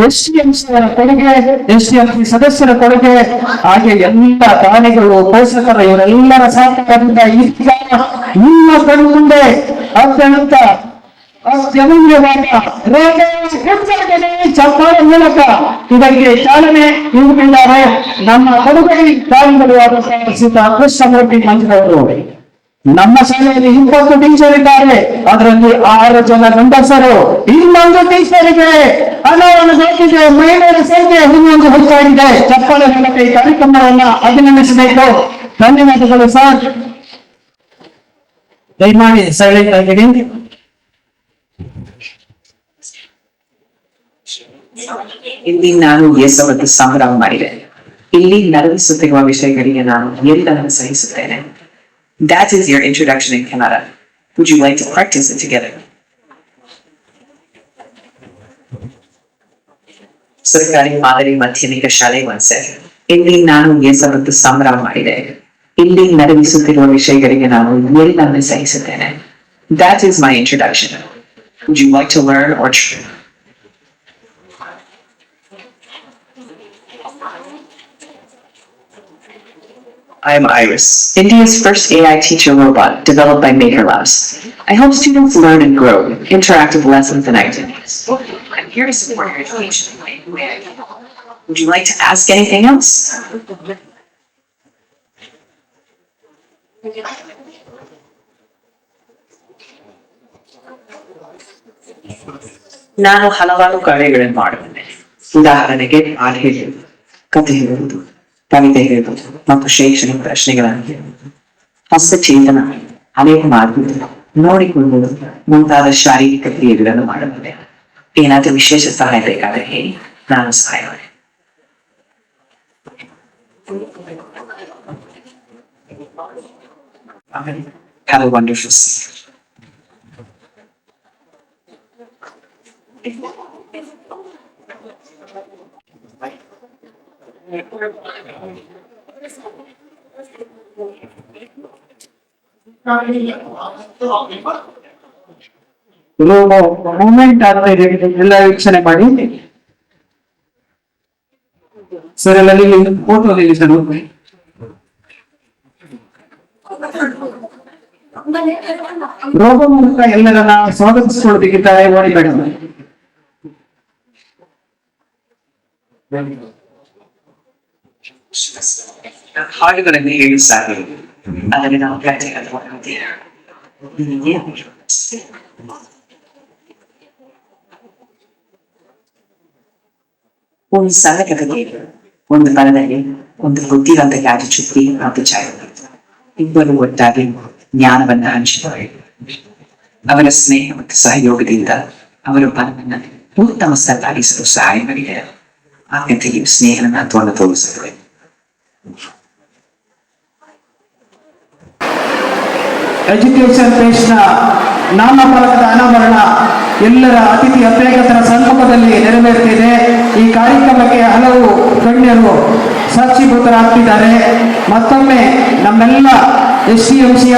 ಎಸ್ಡಿಎಂಸಿಯವರ ಕೊಡುಗೆ, ಎಸ್ಡಿಎಂಸಿ ಸದಸ್ಯರ ಕೊಡುಗೆ, ಹಾಗೆ ಎಲ್ಲ ದಾನಿಗಳು, ಪೋಷಕರ ಇವರೆಲ್ಲರ ಸಹಕಾರದಿಂದ ಈಗ ನಿಮ್ಮ ಕಣ್ಣು ಮುಂದೆ ಅತ್ಯಂತ ಚಪ್ಪಾಳೆ ಮೂಲಕ ಇದಕ್ಕೆ ಚಾಲನೆ ನೀಡುತ್ತಿದ್ದಾರೆ ನಮ್ಮ ಕೊಡುಗೈ ದಾನಿಗಳು ಆದಂತಹ ಶ್ರೀ ಕೃಷ್ಣಮೂರ್ತಿ ಮಂಜುರವರು. ನಮ್ಮ ಶಾಲೆಯಲ್ಲಿ 20 ಟೀಚರ್ ಇದ್ದಾರೆ, ಅದರಲ್ಲಿ 6 ಜನ ಗಂಡಸರು, ಇನ್ನೊಂದು ಟೀಚರಿಗೆ ಹಣವನ್ನು ಬೇಕಿದೆ, ಮಹಿಳೆಯರ ಸಂಖ್ಯೆ ಇನ್ನೊಂದು ಹೆಚ್ಚಾಗಿದೆ. ಚಪ್ಪಾಳೆ ಮೂಲಕ ಈ ಕಾರ್ಯಕ್ರಮವನ್ನ ಅಭಿನಂದಿಸಬೇಕು. ಧನ್ಯವಾದಗಳು ಸರ್. ದಯಮಾಡಿ ಸೈಲೆಂಟ್ ಆಗಿರಿ. ಇಲ್ಲಿ ನಾನು ಯೇಸವತ್ತು ಸಂಗ್ರಹ ಮಾಡಿದೆ. ಇಲ್ಲಿ ನಡೆಸುತ್ತಿರುವ ವಿಷಯಗಳಿಗೆ ನಾನು ಎಲ್ಲವನ್ನು ಸಹಿಸುತ್ತೇನೆ. That is your introduction in Kannada. Would you like to practice it together? ಸರ್ಕಾರಿ ಮಾದರಿ ಮಾಧ್ಯಮಿಕ ಶಾಲೆ ಒಂದ್ಸೆ. ಇಲ್ಲಿ ನಾನು ಯೇಸವತ್ತು ಸಂಗ್ರಹ ಮಾಡಿದೆ. ಇಲ್ಲಿ ನಡೆಸುತ್ತಿರುವ ವಿಷಯಗಳಿಗೆ ನಾನು ಎಲ್ಲವನ್ನು ಸಹಿಸುತ್ತೇನೆ. That is my introduction. Would you like to learn or I am Iris, India's first AI teacher robot developed by Maker Labs. I help students learn and grow interactive lessons and activities. I'm here to support your education in any way I can. Would you like to ask anything else? ನಾನು ಹಲವಾರು ಕಾರ್ಯಗಳನ್ನು ಮಾಡುತ್ತೇನೆ. ಉದಾಹರಣೆಗೆ ಪಾಠ ಹೇಳುವುದು, ಕಥೆ ಹೇಳುವುದು, ಕವಿತೆ ಹೇಳುವುದು ಮತ್ತು ಶೈಕ್ಷಣಿಕ ಪ್ರಶ್ನೆಗಳನ್ನು ಹೇಳುವುದು, ಹಸ್ತಚೇತನ, ಅನೇಕ ಮಾಡುವುದು, ನೋಡಿಕೊಳ್ಳುವುದು ಮುಂತಾದ ಶಾರೀರಿಕ ಕ್ರಿಯೆಗಳನ್ನು ಮಾಡಬಲ್ಲೆ. ಏನಾದರೂ ವಿಶೇಷ ಸಹಾಯ ಬೇಕಾದರೆ ಹೇಳಿ, ನಾನು ಸಹಾಯ ಮಾಡಿ. Have a wonderful day. Moment ಆಗ್ತಾ ಇದೆ, ಎಲ್ಲ ವೀಕ್ಷಣೆ ಮಾಡಿ ಸರ್. ಎಲ್ಲ ಫೋಟೋ ಸರ್. ರೋಗ ಮೂಲಕ ಎಲ್ಲರನ್ನ ಸ್ವಾಗತಿಸಿಕೊಳ್ಳಬೇಕಿದ್ದಾರೆ. ಓಡಿ ಮೇಡಮ್. ಹಾಡುಗಳನ್ನು ಹೇಳಿ ಸಾಕು, ಆದರೆ ನಾವು ಒಂದು ಸಣ್ಣ ಕಥೆಗೆ ಒಂದು ಮರದಲ್ಲಿ ಒಂದು ಬುದ್ಧಿವಂತ ಗಾಜು ಚುಕ್ಕಿ ಮತ್ತು ಚಾಯ. ಇಬ್ಬರು ಒಟ್ಟಾಗಿ ಜ್ಞಾನವನ್ನ ಹಂಚಿದ್ದಾರೆ. ಅವರ ಸ್ನೇಹ ಮತ್ತು ಸಹಯೋಗದಿಂದ ಅವರ ಬಲವನ್ನು ಉತ್ತಮ ಸಾಗಿಸಲು ಸಹಾಯ ಮಾಡಿದೆ. ಆ ಕಥೆಯು ಸ್ನೇಹನ ತೋರಿಸುತ್ತದೆ. ಎಜುಕೇಶನ್ ಪೇಜ್ನ ನಾಮಫಲಕದ ಅನಾವರಣ ಎಲ್ಲರ ಅತಿಥಿ ಅಭ್ಯಾಗತರ ಸಮ್ಮುಖದಲ್ಲಿ ನೆರವೇರುತ್ತಿದೆ. ಈ ಕಾರ್ಯಕ್ರಮಕ್ಕೆ ಹಲವು ಗಣ್ಯರು ಸಾಕ್ಷೀಭೂತರಾಗ್ತಿದ್ದಾರೆ. ಮತ್ತೊಮ್ಮೆ ನಮ್ಮೆಲ್ಲ ಎಸ್ಡಿಎಂಸಿಯ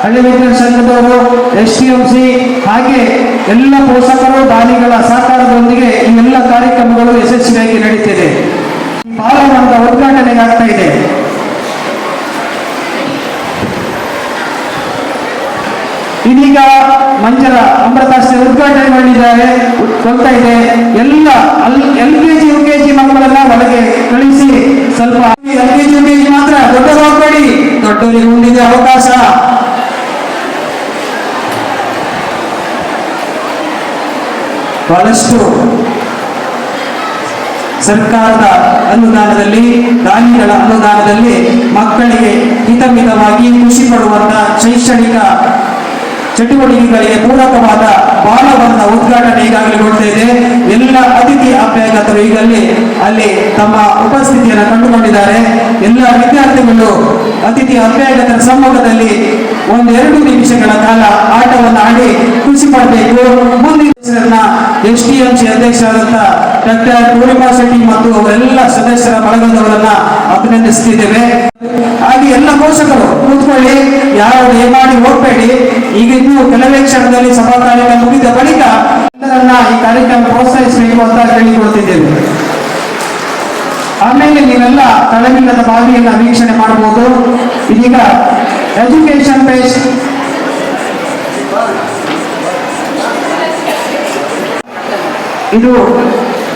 ಹಳ್ಳಿ ವಿದ್ಯಾರ್ಥಿ ಸಂಘದವರು, ಎಸ್ಡಿಎಂಸಿ ಹಾಗೆ ಎಲ್ಲ ಪೋಷಕರು, ದಾನಿಗಳ ಸಹಕಾರದೊಂದಿಗೆ ಈ ಎಲ್ಲ ಕಾರ್ಯಕ್ರಮಗಳು ಯಶಸ್ವಿಯಾಗಿ ನಡೀತಿದೆ. ಬಾಲವನದ ಉದ್ಘಾಟನೆಗಾಗ್ತಾ ಇದೆ. ಇದೀಗ ಮಂಜರ ಅಮೃತಾಶ್ರಯ ಉದ್ಘಾಟನೆ ಮಾಡಿದ್ದಾರೆ, ಕೊಡ್ತಾ ಇದೆ. ಎಲ್ಲ LKG UKG ಮಕ್ಕಳನ್ನ ಒಳಗೆ ಕಳಿಸಿ. ಸ್ವಲ್ಪ LKG UKG ಮಾತ್ರ, ದೊಡ್ಡವರು ಹೋಗ್ಬೇಡಿ, ದೊಡ್ಡವರಿಗೆ ಮುಂದಿದೆ ಅವಕಾಶ. ಬಹಳಷ್ಟು ಸರ್ಕಾರದ ಅನುದಾನದಲ್ಲಿ, ದಾನಿಗಳ ಅನುದಾನದಲ್ಲಿ ಮಕ್ಕಳಿಗೆ ಹಿತಮಿತವಾಗಿ ಖುಷಿ ಪಡುವಂತ ಶೈಕ್ಷಣಿಕ ಚಟುವಟಿಕೆಗಳಿಗೆ ಪೂರಕವಾದ ಬಾಲವನದ ಉದ್ಘಾಟನೆ ಈಗಾಗಲೇ ನೋಡ್ತಾ ಇದೆ. ಎಲ್ಲ ಅತಿಥಿ ಅಭ್ಯಾಗತರು ಈಗಲೇ ಅಲ್ಲಿ ತಮ್ಮ ಉಪಸ್ಥಿತಿಯನ್ನು ಕಂಡುಕೊಂಡಿದ್ದಾರೆ. ಎಲ್ಲ ವಿದ್ಯಾರ್ಥಿಗಳು ಅತಿಥಿ ಅಭ್ಯಾಗತರ ಸಮ್ಮುಖದಲ್ಲಿ 1-2 ನಿಮಿಷಗಳ ಕಾಲ ಆಟವನ್ನು ಆಡಿ ಖುಷಿ ಪಡಬೇಕು. ಮುಂದಿನ ಎಸ್ಡಿಎಂಸಿ ಅಧ್ಯಕ್ಷರಾದಂತಹ ಡಾಕ್ಟರ್ ಪೂರ್ಣಿಮಾ ಶೆಟ್ಟಿ ಮತ್ತು ಅವರೆಲ್ಲ ಸದಸ್ಯರ ಬಳಗದವರನ್ನ ಅಭಿನಂದಿಸುತ್ತಿದ್ದೇವೆ. ಹಾಗೆ ಎಲ್ಲ ಪೋಷಕರು ಕೂತ್ಕೊಳ್ಳಿ, ಯಾರು ದಯಮಾಡಿ ಹೋಗ್ಬೇಡಿ. ಈಗ ಇನ್ನೂ ಕೆಲವೇ ಕ್ಷಣದಲ್ಲಿ ಸಭಾ ಕಾರ್ಯಕ್ರಮ ಮುಗಿದ ಬಳಿಕ ಎಲ್ಲರನ್ನ ಈ ಕಾರ್ಯಕ್ರಮ ಪ್ರೋತ್ಸಾಹಿಸಬೇಕು. ನೀವೆಲ್ಲ ತಳಮೀಳದ ಬಾವಿಯನ್ನ ವೀಕ್ಷಣೆ ಮಾಡಬಹುದು. ಇದೀಗ ಎಜುಕೇಶನ್ ಬೇಸ್ಡ್ ಇದು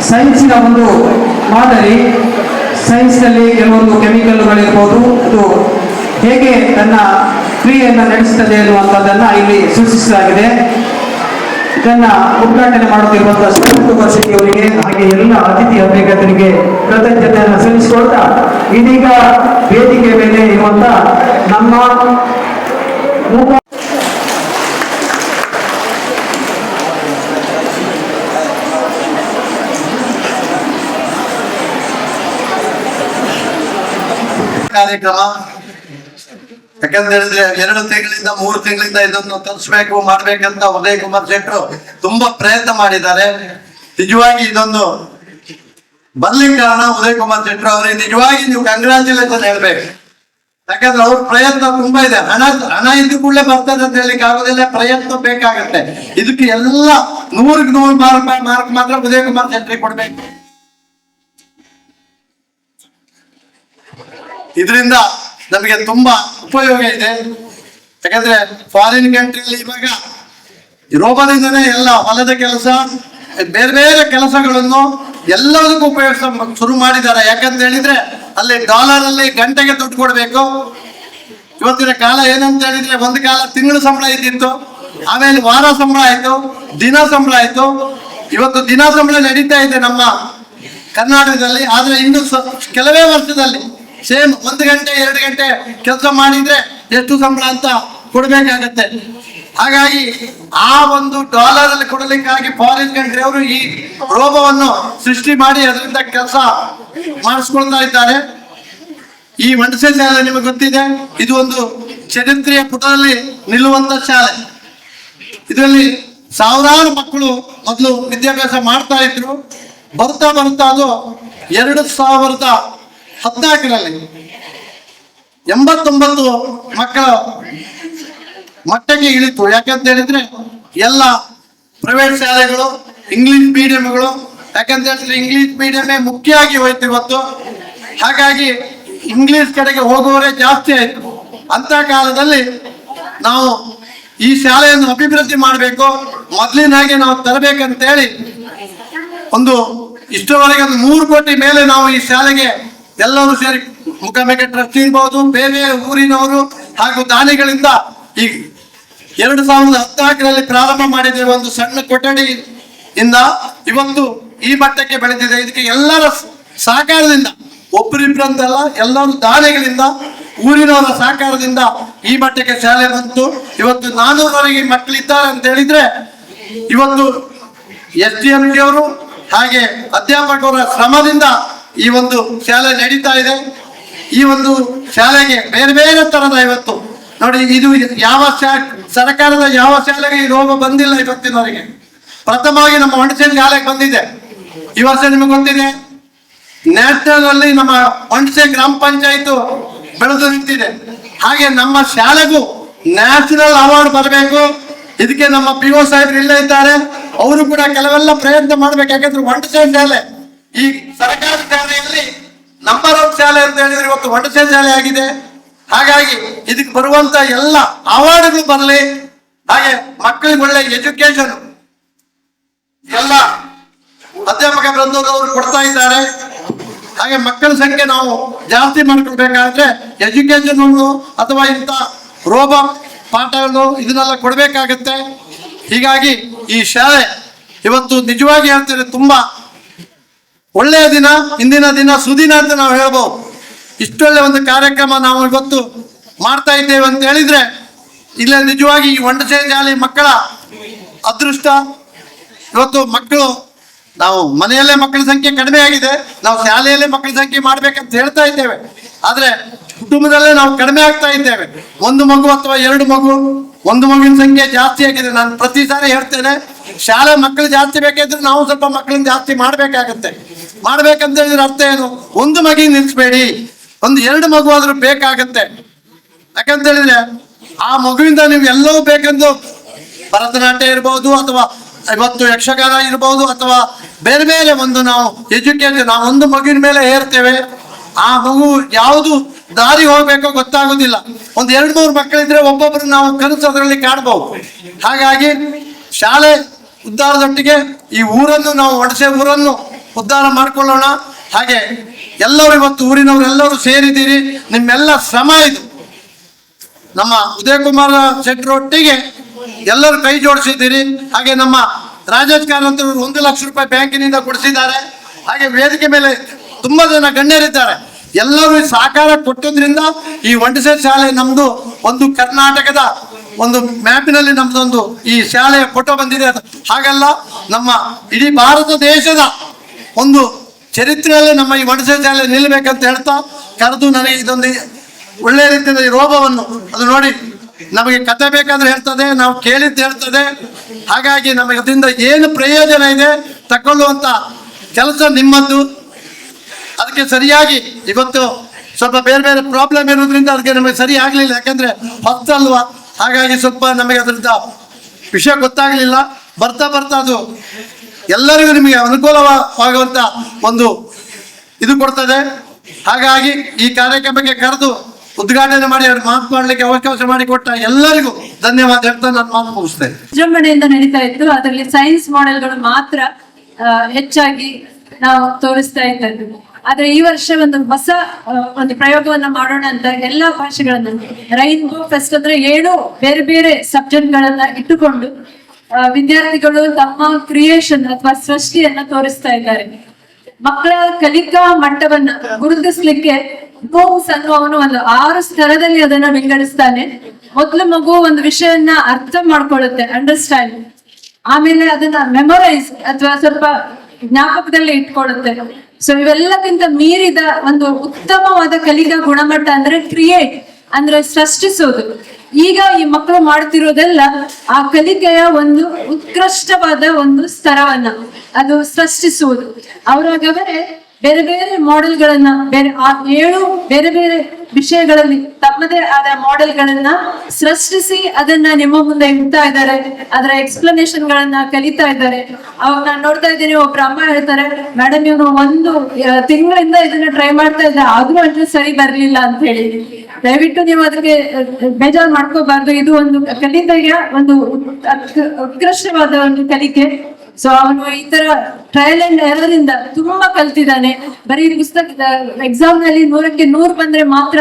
ಸೈನ್ಸಿನ ಒಂದು ಮಾದರಿ. ಸೈನ್ಸ್ನಲ್ಲಿ ಕೆಲವೊಂದು ಕೆಮಿಕಲ್ಗಳಿರ್ಬೋದು, ಅದು ಹೇಗೆ ತನ್ನ ಕ್ರಿಯೆಯನ್ನು ನಡೆಸುತ್ತದೆ ಎನ್ನುವಂಥದ್ದನ್ನು ಇಲ್ಲಿ ಸೂಚಿಸಲಾಗಿದೆ. ಇದನ್ನ ಉದ್ಘಾಟನೆ ಮಾಡುತ್ತಿರುವಂತಹ ಶ್ರೀ ಅವರಿಗೆ ಹಾಗೆ ಎಲ್ಲ ಅತಿಥಿ ಅಭಿಗತರಿಗೆ ಕೃತಜ್ಞತೆಯನ್ನು ಸಲ್ಲಿಸಿಕೊಳ್ತಾ, ಇದೀಗ ವೇದಿಕೆ ಮೇಲೆ ಇರುವಂತ ನಮ್ಮ ಕಾರ್ಯಕ್ರಮ. ಯಾಕಂತ ಹೇಳಿದ್ರೆ 2 ತಿಂಗಳಿಂದ 3 ತಿಂಗಳಿಂದ ಇದನ್ನು ತರಿಸ್ಬೇಕು ಮಾಡ್ಬೇಕಂತ ಉದಯ್ ಕುಮಾರ್ ಶೆಟ್ಟರು ತುಂಬಾ ಪ್ರಯತ್ನ ಮಾಡಿದ್ದಾರೆ. ನಿಜವಾಗಿ ಇದೊಂದು ಬರ್ಲಿಕ್ಕೆ ಕಾರಣ ಉದಯ್ ಕುಮಾರ್ ಶೆಟ್ಟರು ಅವರಿಗೆ ನಿಜವಾಗಿ ನೀವು ಕಂಗ್ರಾಚುಲೇಷನ್ ಹೇಳ್ಬೇಕು. ಯಾಕಂದ್ರೆ ಅವ್ರ ಪ್ರಯತ್ನ ತುಂಬಾ ಇದೆ. ಹಣ ಇದ್ದು ಕೂಡಲೇ ಬರ್ತದೆ ಅಂತ ಹೇಳಿಕ್ಕೆ ಆಗೋದಿಲ್ಲ, ಪ್ರಯತ್ನ ಬೇಕಾಗತ್ತೆ. ಇದಕ್ಕೆ ಎಲ್ಲ 100ಕ್ಕೆ 100 ಮಾರ್ಕ್ ಮಾತ್ರ ಉದಯ್ ಕುಮಾರ್ ಶೆಟ್ಟರಿಗೆ ಕೊಡ್ಬೇಕು. ಇದರಿಂದ ನಮಗೆ ತುಂಬಾ ಉಪಯೋಗ ಇದೆ. ಯಾಕಂದ್ರೆ ಫಾರಿನ್ ಕಂಟ್ರಿಯಲ್ಲಿ ಇವಾಗ ರೋಗದಿಂದನೇ ಎಲ್ಲ ಹೊಲದ ಕೆಲಸ, ಬೇರೆ ಬೇರೆ ಕೆಲಸಗಳನ್ನು ಎಲ್ಲದಕ್ಕೂ ಉಪಯೋಗಿಸ ಶುರು ಮಾಡಿದ್ದಾರೆ. ಯಾಕಂತ ಹೇಳಿದ್ರೆ ಅಲ್ಲಿ ಡಾಲರ್ ಅಲ್ಲಿ ಗಂಟೆಗೆ ದುಡ್ಡು ಕೊಡ್ಬೇಕು. ಇವತ್ತಿನ ಕಾಲ ಏನಂತ ಹೇಳಿದ್ರೆ, ಒಂದು ಕಾಲ ತಿಂಗಳು ಸಂಬಳ ಇದ್ದಿತ್ತು, ಆಮೇಲೆ ವಾರ ಸಂಬಳ ಆಯ್ತು, ದಿನ ಸಂಬಳ ಆಯ್ತು. ಇವತ್ತು ದಿನ ಸಂಬಳ ನಡೀತಾ ಇದೆ ನಮ್ಮ ಕರ್ನಾಟಕದಲ್ಲಿ. ಆದ್ರೆ ಇನ್ನು ಕೆಲವೇ ವರ್ಷದಲ್ಲಿ ಸೇಮ್ 1 ಗಂಟೆ 2 ಗಂಟೆ ಕೆಲಸ ಮಾಡಿದ್ರೆ ಎಷ್ಟು ಸಂಬಳ ಅಂತ ಕೊಡ್ಬೇಕಾಗತ್ತೆ. ಹಾಗಾಗಿ ಆ ಒಂದು ಡಾಲರ್ ಅಲ್ಲಿ ಕೊಡಲಿಕ್ಕಾಗಿ ಫಾರಿನ್ ಕಂಟ್ರಿ ಅವರು ಈ ರೋಗವನ್ನು ಸೃಷ್ಟಿ ಮಾಡಿ ಅದರಿಂದ ಕೆಲಸ ಮಾಡಿಸ್ಕೊಳ್ತಾ ಇದ್ದಾರೆ. ಈ ಮಂಡಸೆ ಶಾಲೆ ನಿಮಗೆ ಗೊತ್ತಿದೆ, ಇದು ಒಂದು ಚರಿತ್ರೆಯ ಪುಟದಲ್ಲಿ ನಿಲ್ಲುವಂತ ಶಾಲೆ. ಇದರಲ್ಲಿ ಸಾವಿರಾರು ಮಕ್ಕಳು ಮೊದಲು ವಿದ್ಯಾಭ್ಯಾಸ ಮಾಡ್ತಾ ಇದ್ರು. ಬರ್ತಾ ಬರ್ತಾ ಅದು 2014ರಲ್ಲಿ 89 ಮಕ್ಕಳ ಮಟ್ಟಕ್ಕೆ ಇಳಿತು. ಯಾಕಂತ ಹೇಳಿದ್ರೆ ಎಲ್ಲ ಪ್ರೈವೇಟ್ ಶಾಲೆಗಳು, ಇಂಗ್ಲಿಷ್ ಮೀಡಿಯಂಗಳು, ಯಾಕಂತ ಹೇಳಿದ್ರೆ ಇಂಗ್ಲಿಷ್ ಮೀಡಿಯಮೇ ಮುಖ್ಯವಾಗಿ ಹೋಯ್ತು ಇವತ್ತು. ಹಾಗಾಗಿ ಇಂಗ್ಲಿಷ್ ಕಡೆಗೆ ಹೋಗುವವರೇ ಜಾಸ್ತಿ ಆಯ್ತು. ಅಂತ ಕಾಲದಲ್ಲಿ ನಾವು ಈ ಶಾಲೆಯನ್ನು ಅಭಿವೃದ್ಧಿ ಮಾಡಬೇಕು, ಮೊದಲಿನ ಹಾಗೆ ನಾವು ತರಬೇಕಂತೇಳಿ ಒಂದು ಇಷ್ಟರವರೆಗೆ 3 ಕೋಟಿ ಮೇಲೆ ನಾವು ಈ ಶಾಲೆಗೆ ಎಲ್ಲರೂ ಸೇರಿ ಮುಖಾಮುಖಿ ಟ್ರಸ್ಟ್ ಇರ್ಬೋದು, ಬೇರೆ ಊರಿನವರು ಹಾಗೂ ದಾನಿಗಳಿಂದ ಈ 2014ರಲ್ಲಿ ಪ್ರಾರಂಭ ಮಾಡಿದ್ದೇವೆ. ಒಂದು ಸಣ್ಣ ಕೊಠಡಿ ಇಂದ ಇವತ್ತು ಈ ಮಟ್ಟಕ್ಕೆ ಬೆಳೆದಿದೆ. ಇದಕ್ಕೆ ಎಲ್ಲರ ಸಹಕಾರದಿಂದ, ಒಬ್ಬರಿಬ್ಬರಂತಲ್ಲ, ಎಲ್ಲರೂ ದಾನಿಗಳಿಂದ, ಊರಿನವರ ಸಹಕಾರದಿಂದ ಈ ಮಟ್ಟಕ್ಕೆ ಶಾಲೆ ಬಂತು. ಇವತ್ತು 400ವರೆಗೆ ಮಕ್ಕಳಿದ್ದಾರೆ ಅಂತ ಹೇಳಿದ್ರೆ ಇವತ್ತು SDMC ಅವರು ಹಾಗೆ ಅಧ್ಯಾಪಕರ ಶ್ರಮದಿಂದ ಈ ಒಂದು ಶಾಲೆ ನಡೀತಾ ಇದೆ. ಈ ಒಂದು ಶಾಲೆಗೆ ಬೇರೆ ಬೇರೆ ತರದ ಇವತ್ತು ನೋಡಿ, ಇದು ಯಾವ ಸರ್ಕಾರದ ಯಾವ ಶಾಲೆಗೆ ಈ ರೋಗ ಬಂದಿಲ್ಲ ಇವತ್ತಿನವರೆಗೆ. ಪ್ರಥಮವಾಗಿ ನಮ್ಮ ಹೊಂಡಸೆ ಶಾಲೆಗೆ ಬಂದಿದೆ. ಈ ವರ್ಷ ನಿಮಗೆ ಗೊತ್ತಿದೆ, ನ್ಯಾಷನಲ್ ಅಲ್ಲಿ ನಮ್ಮ ಹೊಂಡಸೆ ಗ್ರಾಮ ಪಂಚಾಯತ್ ಬೆಳೆದು ನಿಂತಿದೆ. ಹಾಗೆ ನಮ್ಮ ಶಾಲೆಗೂ ನ್ಯಾಷನಲ್ ಅವಾರ್ಡ್ ಬರಬೇಕು. ಇದಕ್ಕೆ ನಮ್ಮ PO ಸಾಹೇಬ್ರು ಇಲ್ಲೇ ಇದ್ದಾರೆ, ಅವರು ಕೂಡ ಕೆಲವೆಲ್ಲ ಪ್ರಯತ್ನ ಮಾಡ್ಬೇಕು. ಯಾಕಂದ್ರೆ ಹೊಂಡಸೆ ಶಾಲೆ ಈ ಸರ್ಕಾರಿ ಶಾಲೆಯಲ್ಲಿ ನಂಬರ್ 1 ಶಾಲೆ ಅಂತ ಹೇಳಿದ್ರೆ ಇವತ್ತು ಹೊಂಡಸೆ ಶಾಲೆ ಆಗಿದೆ. ಹಾಗಾಗಿ ಇದಕ್ಕೆ ಬರುವಂತ ಎಲ್ಲ ಅವಾರ್ಡ್ಗಳು ಬರಲಿ, ಹಾಗೆ ಮಕ್ಕಳಿಗೆ ಒಳ್ಳೆ ಎಜುಕೇಶನ್ ಎಲ್ಲ ಅಧ್ಯಾಪಕ ವೃಂದದವರು ಕೊಡ್ತಾ ಇದ್ದಾರೆ. ಹಾಗೆ ಮಕ್ಕಳ ಸಂಖ್ಯೆ ನಾವು ಜಾಸ್ತಿ ಮಾಡ್ಕೊಳ್ಬೇಕಾದ್ರೆ ಎಜುಕೇಶನ್ ಅಥವಾ ಇಂಥ ರೋಗ ಪಾಠಗಳು ಇದನ್ನೆಲ್ಲ ಕೊಡ್ಬೇಕಾಗತ್ತೆ. ಹೀಗಾಗಿ ಈ ಶಾಲೆ ಇವತ್ತು ನಿಜವಾಗಿ ಹೇಳ್ತಾರೆ ತುಂಬಾ ಒಳ್ಳೆಯ ದಿನ, ಇಂದಿನ ದಿನ ಸುದಿನ ಅಂತ ನಾವು ಹೇಳ್ಬೋದು. ಇಷ್ಟೊಳ್ಳೆ ಒಂದು ಕಾರ್ಯಕ್ರಮ ನಾವು ಇವತ್ತು ಮಾಡ್ತಾ ಇದ್ದೇವೆ ಅಂತ ಹೇಳಿದ್ರೆ ಇಲ್ಲ, ನಿಜವಾಗಿ ಈ ಹೊಂಡಸೆ ಶಾಲೆ ಮಕ್ಕಳ ಅದೃಷ್ಟ. ಇವತ್ತು ಮಕ್ಕಳು, ನಾವು ಮನೆಯಲ್ಲೇ ಮಕ್ಕಳ ಸಂಖ್ಯೆ ಕಡಿಮೆ ಆಗಿದೆ, ನಾವು ಶಾಲೆಯಲ್ಲೇ ಮಕ್ಕಳ ಸಂಖ್ಯೆ ಮಾಡ್ಬೇಕಂತ ಹೇಳ್ತಾ ಇದ್ದೇವೆ. ಆದ್ರೆ ಕುಟುಂಬದಲ್ಲೇ ನಾವು ಕಡಿಮೆ ಆಗ್ತಾ ಇದ್ದೇವೆ. 1 ಮಗು ಅಥವಾ 2 ಮಗು, 1 ಮಗುವಿನ ಸಂಖ್ಯೆ ಜಾಸ್ತಿ ಆಗಿದೆ. ನಾನು ಪ್ರತಿ ಸಾರಿ ಹೇಳ್ತೇನೆ, ಶಾಲೆ ಮಕ್ಕಳು ಜಾಸ್ತಿ ಬೇಕಾದ್ರೆ ನಾವು ಸ್ವಲ್ಪ ಮಕ್ಕಳನ್ನ ಜಾಸ್ತಿ ಮಾಡ್ಬೇಕಾಗತ್ತೆ. ಮಾಡ್ಬೇಕಂತ ಹೇಳಿದ್ರೆ ಅರ್ಥ ಏನು, 1 ಮಗಿಗೆ ನಿಲ್ಸ್ಬೇಡಿ, 1-2 ಮಗು ಆದ್ರೂ ಬೇಕಾಗತ್ತೆ. ಯಾಕಂತ ಹೇಳಿದ್ರೆ ಆ ಮಗುವಿಂದ ನೀವು ಎಲ್ಲವೂ ಬೇಕೆಂದು ಭರತನಾಟ್ಯ ಇರ್ಬೋದು, ಅಥವಾ ಇವತ್ತು ಯಕ್ಷಗಾನ ಇರ್ಬೋದು, ಅಥವಾ ಬೇರೆ ಬೇರೆ ಒಂದು ನಾವು ಎಜುಕೇಶನ್ ನಾವು 1 ಮಗುವಿನ ಮೇಲೆ ಹೇರ್ತೇವೆ. ಆ ಮಗು ಯಾವುದು ದಾರಿ ಹೋಗ್ಬೇಕೋ ಗೊತ್ತಾಗೋದಿಲ್ಲ. ಒಂದ್ 2-3 ಮಕ್ಕಳಿದ್ರೆ ಒಬ್ಬೊಬ್ರು ನಾವು ಕನಸು ಅದರಲ್ಲಿ ಕಾಣಬಹುದು. ಹಾಗಾಗಿ ಶಾಲೆ ಉದ್ಧಾರದೊಟ್ಟಿಗೆ ಈ ಊರನ್ನು ನಾವು ಒಣಸೆ ಊರನ್ನು ಉದ್ಧಾರ ಮಾಡ್ಕೊಳ್ಳೋಣ. ಹಾಗೆ ಎಲ್ಲರೂ ಇವತ್ತು ಊರಿನವರೆಲ್ಲರೂ ಸೇರಿದ್ದೀರಿ, ನಿಮ್ಮೆಲ್ಲ ಶ್ರಮ ಇದು. ನಮ್ಮ ಉದಯಕುಮಾರ ಶೆಟ್ಟರೊಟ್ಟಿಗೆ ಎಲ್ಲರೂ ಕೈ ಜೋಡಿಸಿದ್ದೀರಿ. ಹಾಗೆ ನಮ್ಮ ರಾಜೇಶ್ ಕಾರಂತರು 1 ಲಕ್ಷ ರೂಪಾಯಿ ಬ್ಯಾಂಕಿನಿಂದ ಕೊಡಿಸಿದ್ದಾರೆ. ಹಾಗೆ ವೇದಿಕೆ ಮೇಲೆ ತುಂಬಾ ಜನ ಗಣ್ಯರಿದ್ದಾರೆ. ಎಲ್ಲರೂ ಸಹಕಾರ ಕೊಟ್ಟದ್ರಿಂದ ಈ ಒಂಟಸೆ ಶಾಲೆ ನಮ್ದು ಒಂದು ಕರ್ನಾಟಕದ ಒಂದು ಮ್ಯಾಪಿನಲ್ಲಿ ನಮ್ದೊಂದು ಈ ಶಾಲೆಯ ಫೋಟೋ ಬಂದಿದೆ. ಹಾಗಲ್ಲ, ನಮ್ಮ ಇಡೀ ಭಾರತ ದೇಶದ ಒಂದು ಚರಿತ್ರೆಯಲ್ಲಿ ನಮ್ಮ ಈ ಒಂಟಸೆ ಶಾಲೆ ನಿಲ್ಲಬೇಕಂತ ಹೇಳ್ತಾ ಕರೆದು ನನಗೆ ಇದೊಂದು ಒಳ್ಳೆಯ ರೀತಿಯ ಈ ರೋಗವನ್ನು ಅದು ನೋಡಿ ನಮಗೆ ಕತೆ ಬೇಕಾದ್ರೆ ಹೇಳ್ತದೆ, ನಾವು ಕೇಳಿದ್ದು ಹೇಳ್ತದೆ. ಹಾಗಾಗಿ ನಮಗೆ ಅದರಿಂದ ಏನು ಪ್ರಯೋಜನ ಇದೆ ತಗೊಳ್ಳುವಂತ ಕೆಲಸ ನಿಮ್ಮದ್ದು. ಅದಕ್ಕೆ ಸರಿಯಾಗಿ ಇವತ್ತು ಸ್ವಲ್ಪ ಬೇರೆ ಬೇರೆ ಪ್ರಾಬ್ಲಮ್ ಇರೋದ್ರಿಂದ ಅದಕ್ಕೆ ನಮಗೆ ಸರಿ ಆಗಲಿಲ್ಲ, ಯಾಕಂದ್ರೆ ಹೊತ್ತಲ್ವಾ. ಹಾಗಾಗಿ ಸ್ವಲ್ಪ ನಮಗೆ ಅದರಿಂದ ವಿಷಯ ಗೊತ್ತಾಗಲಿಲ್ಲ. ಬರ್ತಾ ಬರ್ತಾ ಅದು ಎಲ್ಲರಿಗೂ ನಿಮಗೆ ಅನುಕೂಲವಾಗುವಂತ ಒಂದು ಇದು ಕೊಡ್ತದೆ. ಹಾಗಾಗಿ ಈ ಕಾರ್ಯಕ್ರಮಕ್ಕೆ ಕರೆದು ಉದ್ಘಾಟನೆ ಮಾಡಿ ಅವ್ರು ಮಾತನಾಡಲಿಕ್ಕೆ ಅವಕಾಶ ಮಾಡಿಕೊಟ್ಟ ಎಲ್ಲರಿಗೂ ಧನ್ಯವಾದ ಹೇಳ್ತಾ ನಾನು ಮಾತು ಮುಗಿಸ್ತೇನೆ. ವಿಜೃಂಭಣೆಯಿಂದ ನಡೀತಾ ಇತ್ತು. ಅದರಲ್ಲಿ ಸೈನ್ಸ್ ಮಾಡೆಲ್ಗಳು ಮಾತ್ರ ಹೆಚ್ಚಾಗಿ ನಾವು ತೋರಿಸ್ತಾ ಇದ್ದದ್ದು. ಆದ್ರೆ ಈ ವರ್ಷ ಒಂದು ಹೊಸ ಒಂದು ಪ್ರಯೋಗವನ್ನ ಮಾಡೋಣ ಅಂತ ಎಲ್ಲಾ ಭಾಷೆಗಳನ್ನ ರೈನ್ಬೋ ಫೆಸ್ಟ್ ಅಂದ್ರೆ 7 ಬೇರೆ ಬೇರೆ ಸಬ್ಜೆಕ್ಟ್ ಗಳನ್ನ ಇಟ್ಟುಕೊಂಡು ವಿದ್ಯಾರ್ಥಿಗಳು ತಮ್ಮ ಕ್ರಿಯೇಷನ್ ಅಥವಾ ಸೃಷ್ಟಿಯನ್ನ ತೋರಿಸ್ತಾ ಇದ್ದಾರೆ. ಮಕ್ಕಳ ಕಲಿಕಾ ಮಟ್ಟವನ್ನ ಗುರುತಿಸ್ಲಿಕ್ಕೆ ಮೂವ್ಸ್ ಅನ್ನುವನು ಒಂದು 6 ಸ್ತರದಲ್ಲಿ ಅದನ್ನ ವಿಂಗಡಿಸ್ತಾನೆ. ಮೊದಲು ಮಗು ಒಂದು ವಿಷಯನ್ನ ಅರ್ಥ ಮಾಡ್ಕೊಳ್ಳುತ್ತೆ, ಅಂಡರ್ಸ್ಟ್ಯಾಂಡ್. ಆಮೇಲೆ ಅದನ್ನ ಮೆಮೊರೈಸ್ ಅಥವಾ ಸ್ವಲ್ಪ ಜ್ಞಾಪಕದಲ್ಲಿ ಇಟ್ಕೊಳ್ಳುತ್ತೆ. ಸೊ ಇವೆಲ್ಲಕ್ಕಿಂತ ಮೀರಿದ ಒಂದು ಉತ್ತಮವಾದ ಕಲಿಕಾ ಗುಣಮಟ್ಟ ಅಂದ್ರೆ ಕ್ರಿಯೇಟ್ ಅಂದ್ರೆ ಸೃಷ್ಟಿಸೋದು. ಈಗ ಈ ಮಕ್ಕಳು ಮಾಡ್ತಿರೋದೆಲ್ಲ ಆ ಕಲಿಕೆಯ ಒಂದು ಉತ್ಕೃಷ್ಟವಾದ ಒಂದು ಸ್ತರವನ್ನ ಅದು ಸೃಷ್ಟಿಸುವುದು. ಅವರಾಗವರೇ ಬೇರೆ ಬೇರೆ ಮಾಡೆಲ್ಗಳನ್ನ ಬೇರೆ 7 ಬೇರೆ ಬೇರೆ ವಿಷಯಗಳಲ್ಲಿ ತಮ್ಮದೇ ಆದ ಮಾಡೆಲ್ಗಳನ್ನ ಸೃಷ್ಟಿಸಿ ಅದನ್ನ ನಿಮ್ಮ ಮುಂದೆ ಇಡ್ತಾ ಇದ್ದಾರೆ. ಅದರ ಎಕ್ಸ್ಪ್ಲನೇಷನ್ ಗಳನ್ನ ಕಲಿತಾ ಇದ್ದಾರೆ. ಅವಾಗ ನಾನು ನೋಡ್ತಾ ಇದ್ದೀನಿ, ಒಬ್ರು ಅಮ್ಮ ಹೇಳ್ತಾರೆ, ಮೇಡಮ್ ಇವನು 1 ತಿಂಗಳಿಂದ ಇದನ್ನ ಟ್ರೈ ಮಾಡ್ತಾ ಇದ್ದ, ಆದ್ರೂ ಅಷ್ಟು ಸರಿ ಬರ್ಲಿಲ್ಲ ಅಂತ ಹೇಳಿ. ದಯವಿಟ್ಟು ನೀವು ಅದಕ್ಕೆ ಬೇಜಾರು ಮಾಡ್ಕೋಬಾರ್ದು. ಇದು ಒಂದು ಕಲಿಕೆಯ ಒಂದು ಉತ್ಕೃಷ್ಟವಾದ ಒಂದು ಕಲಿಕೆ. ಸೊ ಅವನು ಈ ತರ ಟ್ರಯಲ್ ಅಂಡ್ ಎರರ್ ಇಂದ ತುಂಬಾ ಕಲ್ತಿದ್ದಾನೆ. ಬರೀ ಪುಸ್ತಕ ಎಕ್ಸಾಮ್ ನಲ್ಲಿ 100ಕ್ಕೆ 100 ಬಂದ್ರೆ ಮಾತ್ರ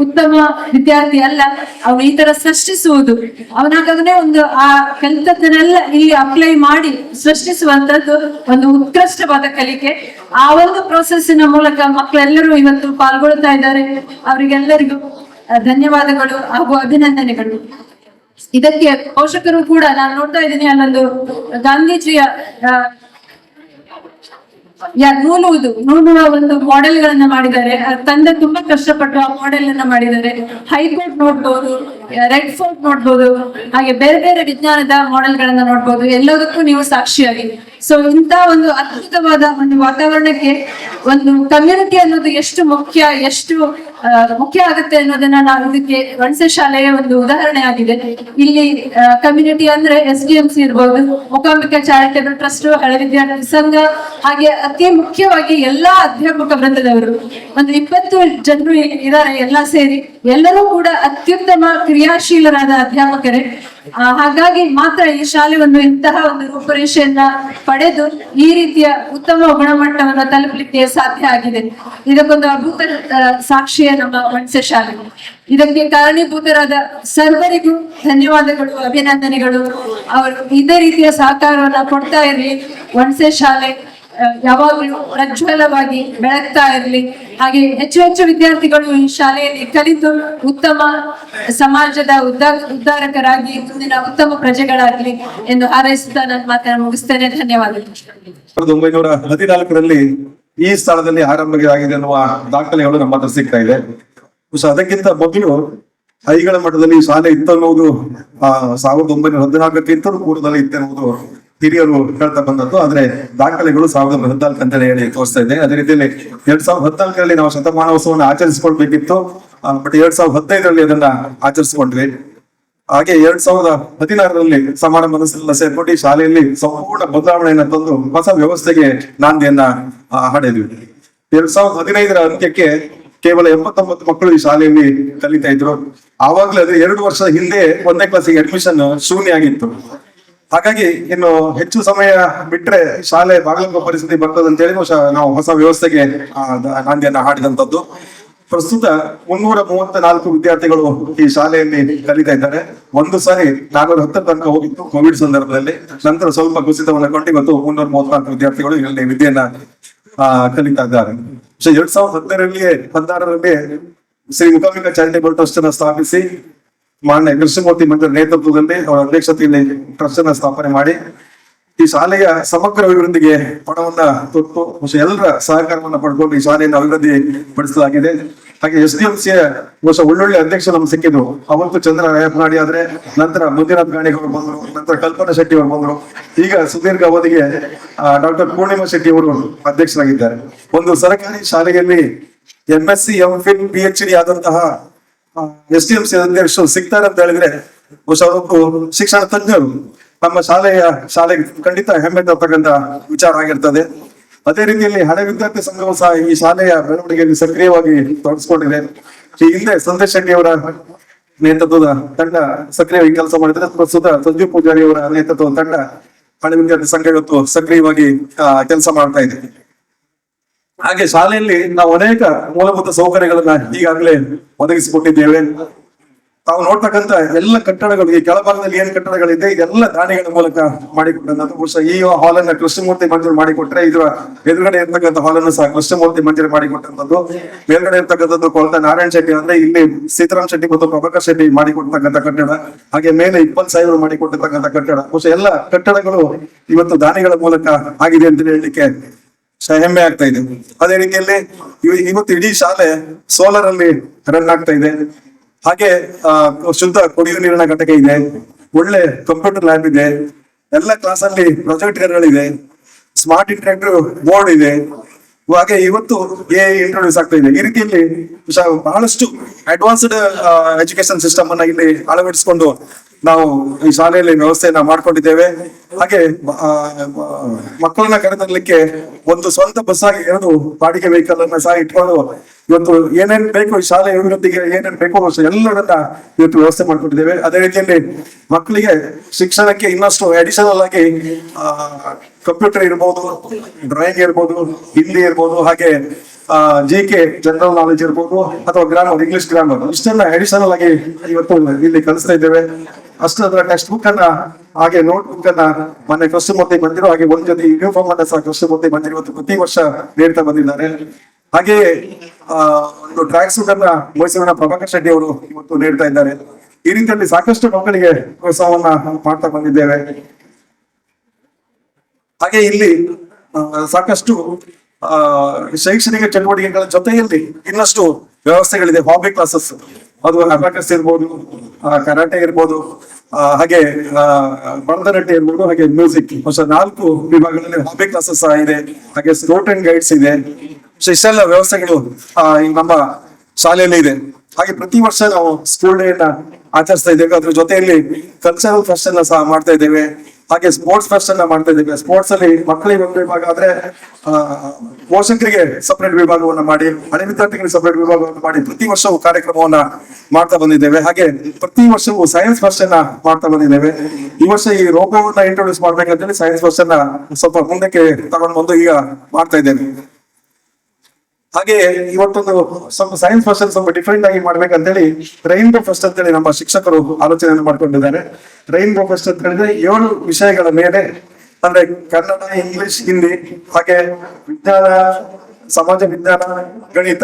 ಉತ್ತಮ ವಿದ್ಯಾರ್ಥಿ ಅಲ್ಲ. ಅವನು ಈ ತರ ಸೃಷ್ಟಿಸುವುದು, ಅವನಾಗದೇ ಒಂದು ಆ ಕಲಿತದ್ದನ್ನೆಲ್ಲ ಇಲ್ಲಿ ಅಪ್ಲೈ ಮಾಡಿ ಸೃಷ್ಟಿಸುವಂತದ್ದು ಒಂದು ಉತ್ಕೃಷ್ಟವಾದ ಕಲಿಕೆ. ಆ ಒಂದು ಪ್ರೋಸೆಸ್ಸಿನ ಮೂಲಕ ಮಕ್ಕಳೆಲ್ಲರೂ ಇವತ್ತು ಪಾಲ್ಗೊಳ್ತಾ ಇದ್ದಾರೆ. ಅವರಿಗೆಲ್ಲರಿಗೂ ಧನ್ಯವಾದಗಳು ಹಾಗೂ ಅಭಿನಂದನೆಗಳು. ಇದಕ್ಕೆ ಪೋಷಕರು ಕೂಡ ನಾನು ನೋಡ್ತಾ ಇದ್ದೀನಿ, ಅಲ್ಲೊಂದು ಗಾಂಧೀಜಿಯ ನೂಲುವ ಒಂದು ಮಾಡೆಲ್ ಗಳನ್ನ ಮಾಡಿದ್ದಾರೆ. ತಂದೆ ತುಂಬಾ ಕಷ್ಟಪಟ್ಟು ಆ ಮಾಡೆಲ್ ಅನ್ನ ಮಾಡಿದ್ದಾರೆ. ಹೈಕೋರ್ಟ್ ನೋಡ್ಬೋದು, ರೆಡ್ ಫೋರ್ಟ್ ನೋಡ್ಬೋದು, ಹಾಗೆ ಬೇರೆ ಬೇರೆ ವಿಜ್ಞಾನದ ಮಾಡೆಲ್ ಗಳನ್ನ ನೋಡ್ಬೋದು. ಎಲ್ಲದಕ್ಕೂ ನೀವು ಸಾಕ್ಷಿಯಾಗಿ. ಸೊ ಇಂಥ ಒಂದು ಅದ್ಭುತವಾದ ಒಂದು ವಾತಾವರಣಕ್ಕೆ ಒಂದು ಕಮ್ಯುನಿಟಿ ಅನ್ನೋದು ಎಷ್ಟು ಮುಖ್ಯ ಆಗುತ್ತೆ ಅನ್ನೋದನ್ನ ನಾವು ಇದಕ್ಕೆ ಒಂಟಸೆ ಶಾಲೆಯ ಒಂದು ಉದಾಹರಣೆ ಆಗಿದೆ. ಇಲ್ಲಿ ಕಮ್ಯುನಿಟಿ ಅಂದ್ರೆ SDMC ಇರ್ಬೋದು, ಮೂಕಾಂಬಿಕಾ ಚಾರಿಟೇಬಲ್ ಟ್ರಸ್ಟ್, ಹಳೆ ವಿದ್ಯಾರ್ಥಿ ಸಂಘ, ಹಾಗೆ ಅತಿ ಮುಖ್ಯವಾಗಿ ಎಲ್ಲಾ ಅಧ್ಯಾಪಕ ವೃಂದದವರು ಒಂದು 20 ಜನರು ಇದ್ದಾರೆ. ಎಲ್ಲ ಸೇರಿ ಎಲ್ಲರೂ ಕೂಡ ಅತ್ಯುತ್ತಮ ಕ್ರಿಯಾಶೀಲರಾದ ಅಧ್ಯಾಪಕರೇ. ಹಾಗಾಗಿ ಮಾತ್ರ ಈ ಶಾಲೆ ಒಂದು ಇಂತಹ ಒಂದು ರೂಪುರೇಷೆಯನ್ನ ಪಡೆದು ಈ ರೀತಿಯ ಉತ್ತಮ ಗುಣಮಟ್ಟವನ್ನು ತಲುಪಲಿಕ್ಕೆ ಸಾಧ್ಯ ಆಗಿದೆ. ಇದಕ್ಕೊಂದು ಅದ್ಭುತ ಸಾಕ್ಷಿಯ ನಮ್ಮ ಒಂಟಸೆ ಶಾಲೆ. ಇದಕ್ಕೆ ಕಾರಣೀಭೂತರಾದ ಸರ್ವರಿಗೂ ಧನ್ಯವಾದಗಳು, ಅಭಿನಂದನೆಗಳು. ಅವರು ಇದೇ ರೀತಿಯ ಸಹಕಾರವನ್ನ ಕೊಡ್ತಾ ಇರ್ಲಿ. ಒಂಟಸೆ ಶಾಲೆ ಯಾವಾಗಲೂ ಪ್ರಜ್ವಲವಾಗಿ ಬೆಳಗ್ತಾ ಇರಲಿ. ಹಾಗೆ ಹೆಚ್ಚು ಹೆಚ್ಚು ವಿದ್ಯಾರ್ಥಿಗಳು ಈ ಶಾಲೆಯಲ್ಲಿ ಕಲಿತು ಉತ್ತಮ ಸಮಾಜದ ಉದ್ಧಾರಕರಾಗಿ ಮುಂದಿನ ಉತ್ತಮ ಪ್ರಜೆಗಳಾಗಲಿ ಎಂದು ಹಾರೈಸುತ್ತಾ ನನ್ನ ಮಾತನ್ನು ಮುಗಿಸ್ತೇನೆ. ಧನ್ಯವಾದಗಳು. 1914ರಲ್ಲಿ ಈ ಸ್ಥಳದಲ್ಲಿ ಆರಂಭ ಆಗಿದೆ ಅನ್ನುವ ದಾಖಲೆಗಳು ನಮ್ಮ ಹತ್ರ ಸಿಗ್ತಾ ಇದೆ. ಸೊ ಅದಕ್ಕಿಂತ ಮೊದಲು ಐಗಳ ಮಠದಲ್ಲಿ ಶಾಲೆ ಇತ್ತನ್ನುವುದು 1914ಕ್ಕಿಂತಲೂ ಪೂರ್ವದಲ್ಲಿ ಇತ್ತೆನ್ನುವುದು ಹಿರಿಯರು ಹೇಳ್ತಾ ಬಂದದ್ದು. ಆದ್ರೆ ದಾಖಲೆಗಳು 1914 ಅಂತ ಹೇಳಿ ತೋರಿಸ್ತಾ ಇದೆ. ಅದೇ ರೀತಿಯಲ್ಲಿ 2014ರಲ್ಲಿ ನಾವು ಶತಮಾನೋತ್ಸವವನ್ನು ಆಚರಿಸಿಕೊಳ್ಬೇಕಿತ್ತು. ಬಟ್ 2015ರಲ್ಲಿ ಅದನ್ನ ಆಚರಿಸಿಕೊಂಡ್ವಿ. ಹಾಗೆ 2016ರಲ್ಲಿ ಸಮಾರಂಭ ಸೇರ್ಕೊಂಡು ಈ ಶಾಲೆಯಲ್ಲಿ ಸಂಪೂರ್ಣ ಬದಲಾವಣೆಯನ್ನ ತಂದು ಹೊಸ ವ್ಯವಸ್ಥೆಗೆ ನಾಂದಿಯನ್ನ ಹಾಡಿದ್ವಿ. 2015 ಅಂತ್ಯಕ್ಕೆ ಕೇವಲ 89 ಮಕ್ಕಳು ಈ ಶಾಲೆಯಲ್ಲಿ ಕಲಿತಾ ಇದ್ರು. ಆವಾಗ್ಲೇ ಅದು 2 ವರ್ಷದ ಹಿಂದೆ 1ನೇ ಕ್ಲಾಸಿಗೆ ಅಡ್ಮಿಷನ್ ಶೂನ್ಯ ಆಗಿತ್ತು. ಹಾಗಾಗಿ ಇನ್ನು ಹೆಚ್ಚು ಸಮಯ ಬಿಟ್ರೆ ಶಾಲೆ ಬಾಗಿಲು ಪರಿಸ್ಥಿತಿ ಬರ್ತದೆ ಅಂತ ಹೇಳಿ ನಾವು ಹೊಸ ವ್ಯವಸ್ಥೆಗೆ ನಾಂದಿಯನ್ನ ಹಾಡಿದಂತದ್ದು. ಪ್ರಸ್ತುತ 334 ವಿದ್ಯಾರ್ಥಿಗಳು ಈ ಶಾಲೆಯಲ್ಲಿ ಕಲಿತಾ ಇದ್ದಾರೆ. ಒಂದು ಸಾರಿ 410 ತನಕ ಹೋಗಿತ್ತು ಕೋವಿಡ್ ಸಂದರ್ಭದಲ್ಲಿ. ನಂತರ ಸ್ವಲ್ಪ ಕುಸಿತವನ್ನು ಕಂಡು ಇವತ್ತು 334 ವಿದ್ಯಾರ್ಥಿಗಳು ಇಲ್ಲಿ ವಿದ್ಯೆಯನ್ನ ಕಲಿತಾ ಇದ್ದಾರೆ. 2016ರಲ್ಲಿ ಶ್ರೀ ಮೂಕಾಂಬಿಕಾ ಚಾರಿಟೇಬಲ್ ಟ್ರಸ್ಟ್ ಅನ್ನು ಸ್ಥಾಪಿಸಿ ಮಾನ್ಯ ಕೃಷ್ಣಮೂರ್ತಿ ಮಂದಿರ ನೇತೃತ್ವದಲ್ಲಿ ಅವರ ಅಧ್ಯಕ್ಷತೆಯಲ್ಲಿ ಟ್ರಸ್ಟ್ ಅನ್ನ ಸ್ಥಾಪನೆ ಮಾಡಿ ಈ ಶಾಲೆಯ ಸಮಗ್ರ ಅಭಿವೃದ್ಧಿಗೆ ಪಣವನ್ನ ತೊಟ್ಟು ಎಲ್ಲರ ಸಹಕಾರವನ್ನ ಪಡ್ಕೊಂಡು ಈ ಶಾಲೆಯನ್ನು ಅಭಿವೃದ್ಧಿ ಪಡಿಸಲಾಗಿದೆ. ಹಾಗೆ SDMC ಒಳ್ಳೊಳ್ಳೆ ಅಧ್ಯಕ್ಷ ನಮ್ಗೆ ಸಿಕ್ಕಿದ್ರು. ಅವತ್ತು ಚಂದ್ರ ರಾಯಪ್ಪನಾಡಿ ಆದ್ರೆ ನಂತರ ಮಂಜುನಾಥ್ ಗಾಣಿಗವರು ಬಂದ್ರು, ನಂತರ ಕಲ್ಪನಾ ಶೆಟ್ಟಿ ಅವರು ಬಂದ್ರು. ಈಗ ಸುದೀರ್ಘ ಅವಧಿಗೆ ಡಾಕ್ಟರ್ ಪೂರ್ಣಿಮಾ ಶೆಟ್ಟಿ ಅವರು ಅಧ್ಯಕ್ಷರಾಗಿದ್ದಾರೆ. ಒಂದು ಸರ್ಕಾರಿ ಶಾಲೆಯಲ್ಲಿ MSc MPhil PhD ಆದಂತಹ SDMC ಅಧ್ಯಕ್ಷರು ಸಿಗ್ತಾರೆ ಅಂತ ಹೇಳಿದ್ರೆ ಅವರೊಬ್ಬರು ಶಿಕ್ಷಣ ತಜ್ಞರು. ನಮ್ಮ ಶಾಲೆಗೆ ಖಂಡಿತ ಹೆಮ್ಮೆ ತರ್ತಕ್ಕಂಥ ವಿಚಾರ ಆಗಿರ್ತದೆ. ಅದೇ ರೀತಿಯಲ್ಲಿ ಹಳೆ ವಿದ್ಯಾರ್ಥಿ ಸಂಘವು ಸಹ ಈ ಶಾಲೆಯ ಬೆಳವಣಿಗೆಯಲ್ಲಿ ಸಕ್ರಿಯವಾಗಿ ತೊಡಗಿಸಿಕೊಂಡಿದೆ. ಈ ಹಿಂದೆ ಸಂತೋಷ್ ಶೆಟ್ಟಿ ಅವರ ನೇತೃತ್ವದ ತಂಡ ಸಕ್ರಿಯವಾಗಿ ಕೆಲಸ ಮಾಡಿದ್ರೆ, ಪ್ರಸ್ತುತ ಸಂಜೀವ್ ಪೂಜಾರಿ ಅವರ ನೇತೃತ್ವದ ತಂಡ ಹಳೆ ವಿದ್ಯಾರ್ಥಿ ಸಂಘ ಇವತ್ತು ಸಕ್ರಿಯವಾಗಿ ಕೆಲಸ ಮಾಡ್ತಾ ಇದೆ. ಹಾಗೆ ಶಾಲೆಯಲ್ಲಿ ನಾವು ಅನೇಕ ಮೂಲಭೂತ ಸೌಕರ್ಯಗಳನ್ನ ಈಗಾಗಲೇ ಒದಗಿಸಿಕೊಟ್ಟಿದ್ದೇವೆ. ತಾವು ನೋಡ್ತಕ್ಕಂಥ ಎಲ್ಲ ಕಟ್ಟಡಗಳು, ಈ ಕೆಳಭಾಗದಲ್ಲಿ ಏನ್ ಕಟ್ಟಡಗಳಿದೆ ಇದೆಲ್ಲ ದಾನಿಗಳ ಮೂಲಕ ಮಾಡಿಕೊಟ್ಟಂತ. ಬಹುಶಃ ಈ ಹಾಲ್ ಅನ್ನ ಕೃಷ್ಣಮೂರ್ತಿ ಮಂಜೂರು ಮಾಡಿಕೊಟ್ರೆ, ಇದರ ಎದುರುಗಡೆ ಇರ್ತಕ್ಕಂಥ ಹಾಲ್ ಅನ್ನು ಸಹ ಕೃಷ್ಣಮೂರ್ತಿ ಮಂಜೂರು ಮಾಡಿಕೊಟ್ಟಂತದ್ದು. ಮೇಲ್ಗಡೆ ಇರ್ತಕ್ಕಂಥದ್ದು ಕೊಳತ ನಾರಾಯಣ ಶೆಟ್ಟಿ ಅಂದ್ರೆ ಇಲ್ಲಿ ಸೀತಾರಾಮ್ ಶೆಟ್ಟಿ ಮತ್ತು ಪ್ರಭಾಕರ್ ಶೆಟ್ಟಿ ಮಾಡಿಕೊಡ್ತಕ್ಕಂಥ ಕಟ್ಟಡ. ಹಾಗೆ ಮೇಲೆ 20 ಸಾವಿರ ಮಾಡಿಕೊಟ್ಟಿರ್ತಕ್ಕಂಥ ಕಟ್ಟಡ. ಬಹುಶಃ ಎಲ್ಲ ಕಟ್ಟಡಗಳು ಇವತ್ತು ದಾನಿಗಳ ಮೂಲಕ ಆಗಿದೆ ಅಂತ ಹೇಳಲಿಕ್ಕೆ ಹೆಮ್ಮೆ ಆಗ್ತಾ ಇದೆ. ಅದೇ ರೀತಿಯಲ್ಲಿ ಇವತ್ತು ಇಡೀ ಶಾಲೆ ಸೋಲಾರ್ ಅಲ್ಲಿ ರನ್ ಆಗ್ತಾ ಇದೆ. ಹಾಗೆ ಶುದ್ಧ ಕುಡಿಯುವ ನೀರಿನ ಘಟಕ ಇದೆ, ಒಳ್ಳೆ ಕಂಪ್ಯೂಟರ್ ಲ್ಯಾಬ್ ಇದೆ, ಎಲ್ಲ ಕ್ಲಾಸ್ ಅಲ್ಲಿ ಪ್ರೊಜೆಕ್ಟರ್ಗಳಿದೆ, ಸ್ಮಾರ್ಟ್ ಇಂಟರಾಕ್ಟಿವ್ ಬೋರ್ಡ್ ಇದೆ. ಹಾಗೆ ಇವತ್ತು ಇಂಟ್ರೊಡ್ಯೂಸ್ ಆಗ್ತಾ ಇದೆ. ಈ ರೀತಿಯಲ್ಲಿ ಬಹಳಷ್ಟು ಅಡ್ವಾನ್ಸ್ಡ್ ಎಜುಕೇಶನ್ ಸಿಸ್ಟಮ್ ಅನ್ನ ಇಲ್ಲಿ ಅಳವಡಿಸಿಕೊಂಡು ನಾವು ಈ ಶಾಲೆಯಲ್ಲಿ ವ್ಯವಸ್ಥೆಯನ್ನ ಮಾಡ್ಕೊಂಡಿದ್ದೇವೆ. ಹಾಗೆ ಮಕ್ಕಳನ್ನ ಕರೆತರಲಿಕ್ಕೆ ಒಂದು ಸ್ವಂತ ಬಸ್ ಆಗಿ 2 ಬಾಡಿಗೆ ವೆಹಿಕಲ್ ಅನ್ನ ಸಹ ಇಟ್ಕೊಂಡು ಇವತ್ತು ಏನೇನ್ ಬೇಕು ಈ ಶಾಲೆ ಅಭಿವೃದ್ಧಿಗೆ ಏನೇನ್ ಬೇಕು ಎಲ್ಲರನ್ನ ಇವತ್ತು ವ್ಯವಸ್ಥೆ ಮಾಡ್ಕೊಂಡಿದ್ದೇವೆ. ಅದೇ ರೀತಿಯಲ್ಲಿ ಮಕ್ಕಳಿಗೆ ಶಿಕ್ಷಣಕ್ಕೆ ಇನ್ನಷ್ಟು ಅಡಿಷನಲ್ ಆಗಿ ಕಂಪ್ಯೂಟರ್ ಇರ್ಬೋದು, ಡ್ರಾಯಿಂಗ್ ಇರ್ಬೋದು, ಹಿಂದಿ ಇರ್ಬೋದು, ಹಾಗೆ GK ಜನರಲ್ ನಾಲೆಜ್ ಇರ್ಬೋದು, ಅಥವಾ ಗ್ರಾಮರ್, ಇಂಗ್ಲಿಷ್ ಗ್ರಾಮರ್, ಇಷ್ಟೆಲ್ಲ ಅಡಿಷನಲ್ ಆಗಿ ಇವತ್ತು ಇಲ್ಲಿ ಕಲಿಸ್ತಾ ಇದ್ದೇವೆ. ಅಷ್ಟರ ಟೆಕ್ಸ್ಟ್ ಬುಕ್ ಅನ್ನ ಹಾಗೆ ನೋಟ್ ಬುಕ್ ಅನ್ನ ಮೊನ್ನೆ ಕೃಷ್ಣಮೂರ್ತಿ ಬಂದಿರೋ ಹಾಗೆ ಒಂದ್ ಜೊತೆ ಯೂನಿಫಾರ್ಮ್ ಅನ್ನ ಸಹ ಕೃಷ್ಣಮೂರ್ತಿ ಬಂದಿರೋ ಇವತ್ತು ಪ್ರತಿ ವರ್ಷ ನೀಡ್ತಾ ಬಂದಿದ್ದಾರೆ. ಹಾಗೆ ಒಂದು ಟ್ರ್ಯಾಕ್ ಸೂಟ್ ಅನ್ನ ಮೈಸೂರಿನ ಪ್ರಭಾಕರ್ ಶೆಟ್ಟಿ ಅವರು ಇವತ್ತು ನೀಡ್ತಾ ಇದ್ದಾರೆ. ಈ ರೀತಿಯಲ್ಲಿ ಸಾಕಷ್ಟು ಮಕ್ಕಳಿಗೆ ಪ್ರೋತ್ಸಾಹವನ್ನ ಮಾಡ್ತಾ ಬಂದಿದ್ದೇವೆ. ಹಾಗೆ ಇಲ್ಲಿ ಸಾಕಷ್ಟು ಶೈಕ್ಷಣಿಕ ಚಟುವಟಿಕೆಗಳ ಜೊತೆಯಲ್ಲಿ ಇನ್ನಷ್ಟು ವ್ಯವಸ್ಥೆಗಳಿದೆ. ಹಾಬಿ ಕ್ಲಾಸಸ್, ಅದು ಅಬಾಕಸ್ ಇರ್ಬೋದು, ಕರಾಟೆ ಇರ್ಬೋದು, ಹಾಗೆ ಭರತನಾಟ್ಯ ಇರ್ಬೋದು, ಹಾಗೆ ಮ್ಯೂಸಿಕ್. ಹೊಸ 4 ವಿಭಾಗಗಳಲ್ಲಿ ಹಾಬಿ ಕ್ಲಾಸಸ್ ಸಹ ಇದೆ. ಹಾಗೆ ಸ್ಕೌಟ್ ಅಂಡ್ ಗೈಡ್ಸ್ ಇದೆ. ಇಷ್ಟೆಲ್ಲ ವ್ಯವಸ್ಥೆಗಳು ನಮ್ಮ ಶಾಲೆಯಲ್ಲಿ ಇದೆ. ಹಾಗೆ ಪ್ರತಿ ವರ್ಷ ನಾವು ಸ್ಕೂಲ್ ಡೇ ಅನ್ನ ಆಚರಿಸ್ತಾ ಇದ್ದೇವೆ. ಅದ್ರ ಜೊತೆಯಲ್ಲಿ ಕಲ್ಚರಲ್ ಫೆಸ್ಟ್ ಅನ್ನ ಸಹ ಮಾಡ್ತಾ ಇದ್ದೇವೆ. ಹಾಗೆ ಸ್ಪೋರ್ಟ್ಸ್ ಫೆಸ್ಟ್ ಅನ್ನ ಮಾಡ್ತಾ ಇದ್ದೇವೆ. ಸ್ಪೋರ್ಟ್ಸ್ ಅಲ್ಲಿ ಮಕ್ಕಳಿಗೆ ಒಂದು ವಿಭಾಗ ಆದ್ರೆ ಪೋಷಕರಿಗೆ ಸಪರೇಟ್ ವಿಭಾಗವನ್ನ ಮಾಡಿ, ಹಳೆ ವಿದ್ಯಾರ್ಥಿಗಳಿಗೆ ಸಪರೇಟ್ ವಿಭಾಗವನ್ನು ಮಾಡಿ ಪ್ರತಿ ವರ್ಷವೂ ಕಾರ್ಯಕ್ರಮವನ್ನ ಮಾಡ್ತಾ ಬಂದಿದ್ದೇವೆ. ಹಾಗೆ ಪ್ರತಿ ವರ್ಷವೂ ಸೈನ್ಸ್ ಫೆಸ್ಟ್ ಅನ್ನ ಮಾಡ್ತಾ ಬಂದಿದ್ದೇವೆ. ಈ ವರ್ಷ ಈ ರೋಬೋವನ್ನ ಇಂಟ್ರೊಡ್ಯೂಸ್ ಮಾಡ್ಬೇಕಂತೇಳಿ ಸೈನ್ಸ್ ಫೆಸ್ಟ್ ಅನ್ನ ಸ್ವಲ್ಪ ಮುಂದಕ್ಕೆ ತಗೊಂಡು ಬಂದು ಈಗ ಮಾಡ್ತಾ ಇದ್ದೇವೆ. ಹಾಗೆ ಇವತ್ತೊಂದು ಸ್ವಲ್ಪ ಸೈನ್ಸ್ ಫೆಸ್ಟ್ ಸ್ವಲ್ಪ ಡಿಫ್ರೆಂಟ್ ಆಗಿ ಮಾಡ್ಬೇಕಂತೇಳಿ ರೈನ್ಬೋ ಫೆಸ್ಟ್ ಅಂತೇಳಿ ನಮ್ಮ ಶಿಕ್ಷಕರು ಆಲೋಚನೆಯನ್ನು ಮಾಡ್ಕೊಂಡಿದ್ದಾರೆ. ರೈನ್ಬೋ ಫೆಸ್ಟ್ ಅಂತ ಹೇಳಿದ್ರೆ 7 ವಿಷಯಗಳ ಮೇಲೆ, ಅಂದ್ರೆ ಕನ್ನಡ, ಇಂಗ್ಲಿಷ್, ಹಿಂದಿ, ಹಾಗೆ ವಿಜ್ಞಾನ, ಸಮಾಜ ವಿಜ್ಞಾನ, ಗಣಿತ,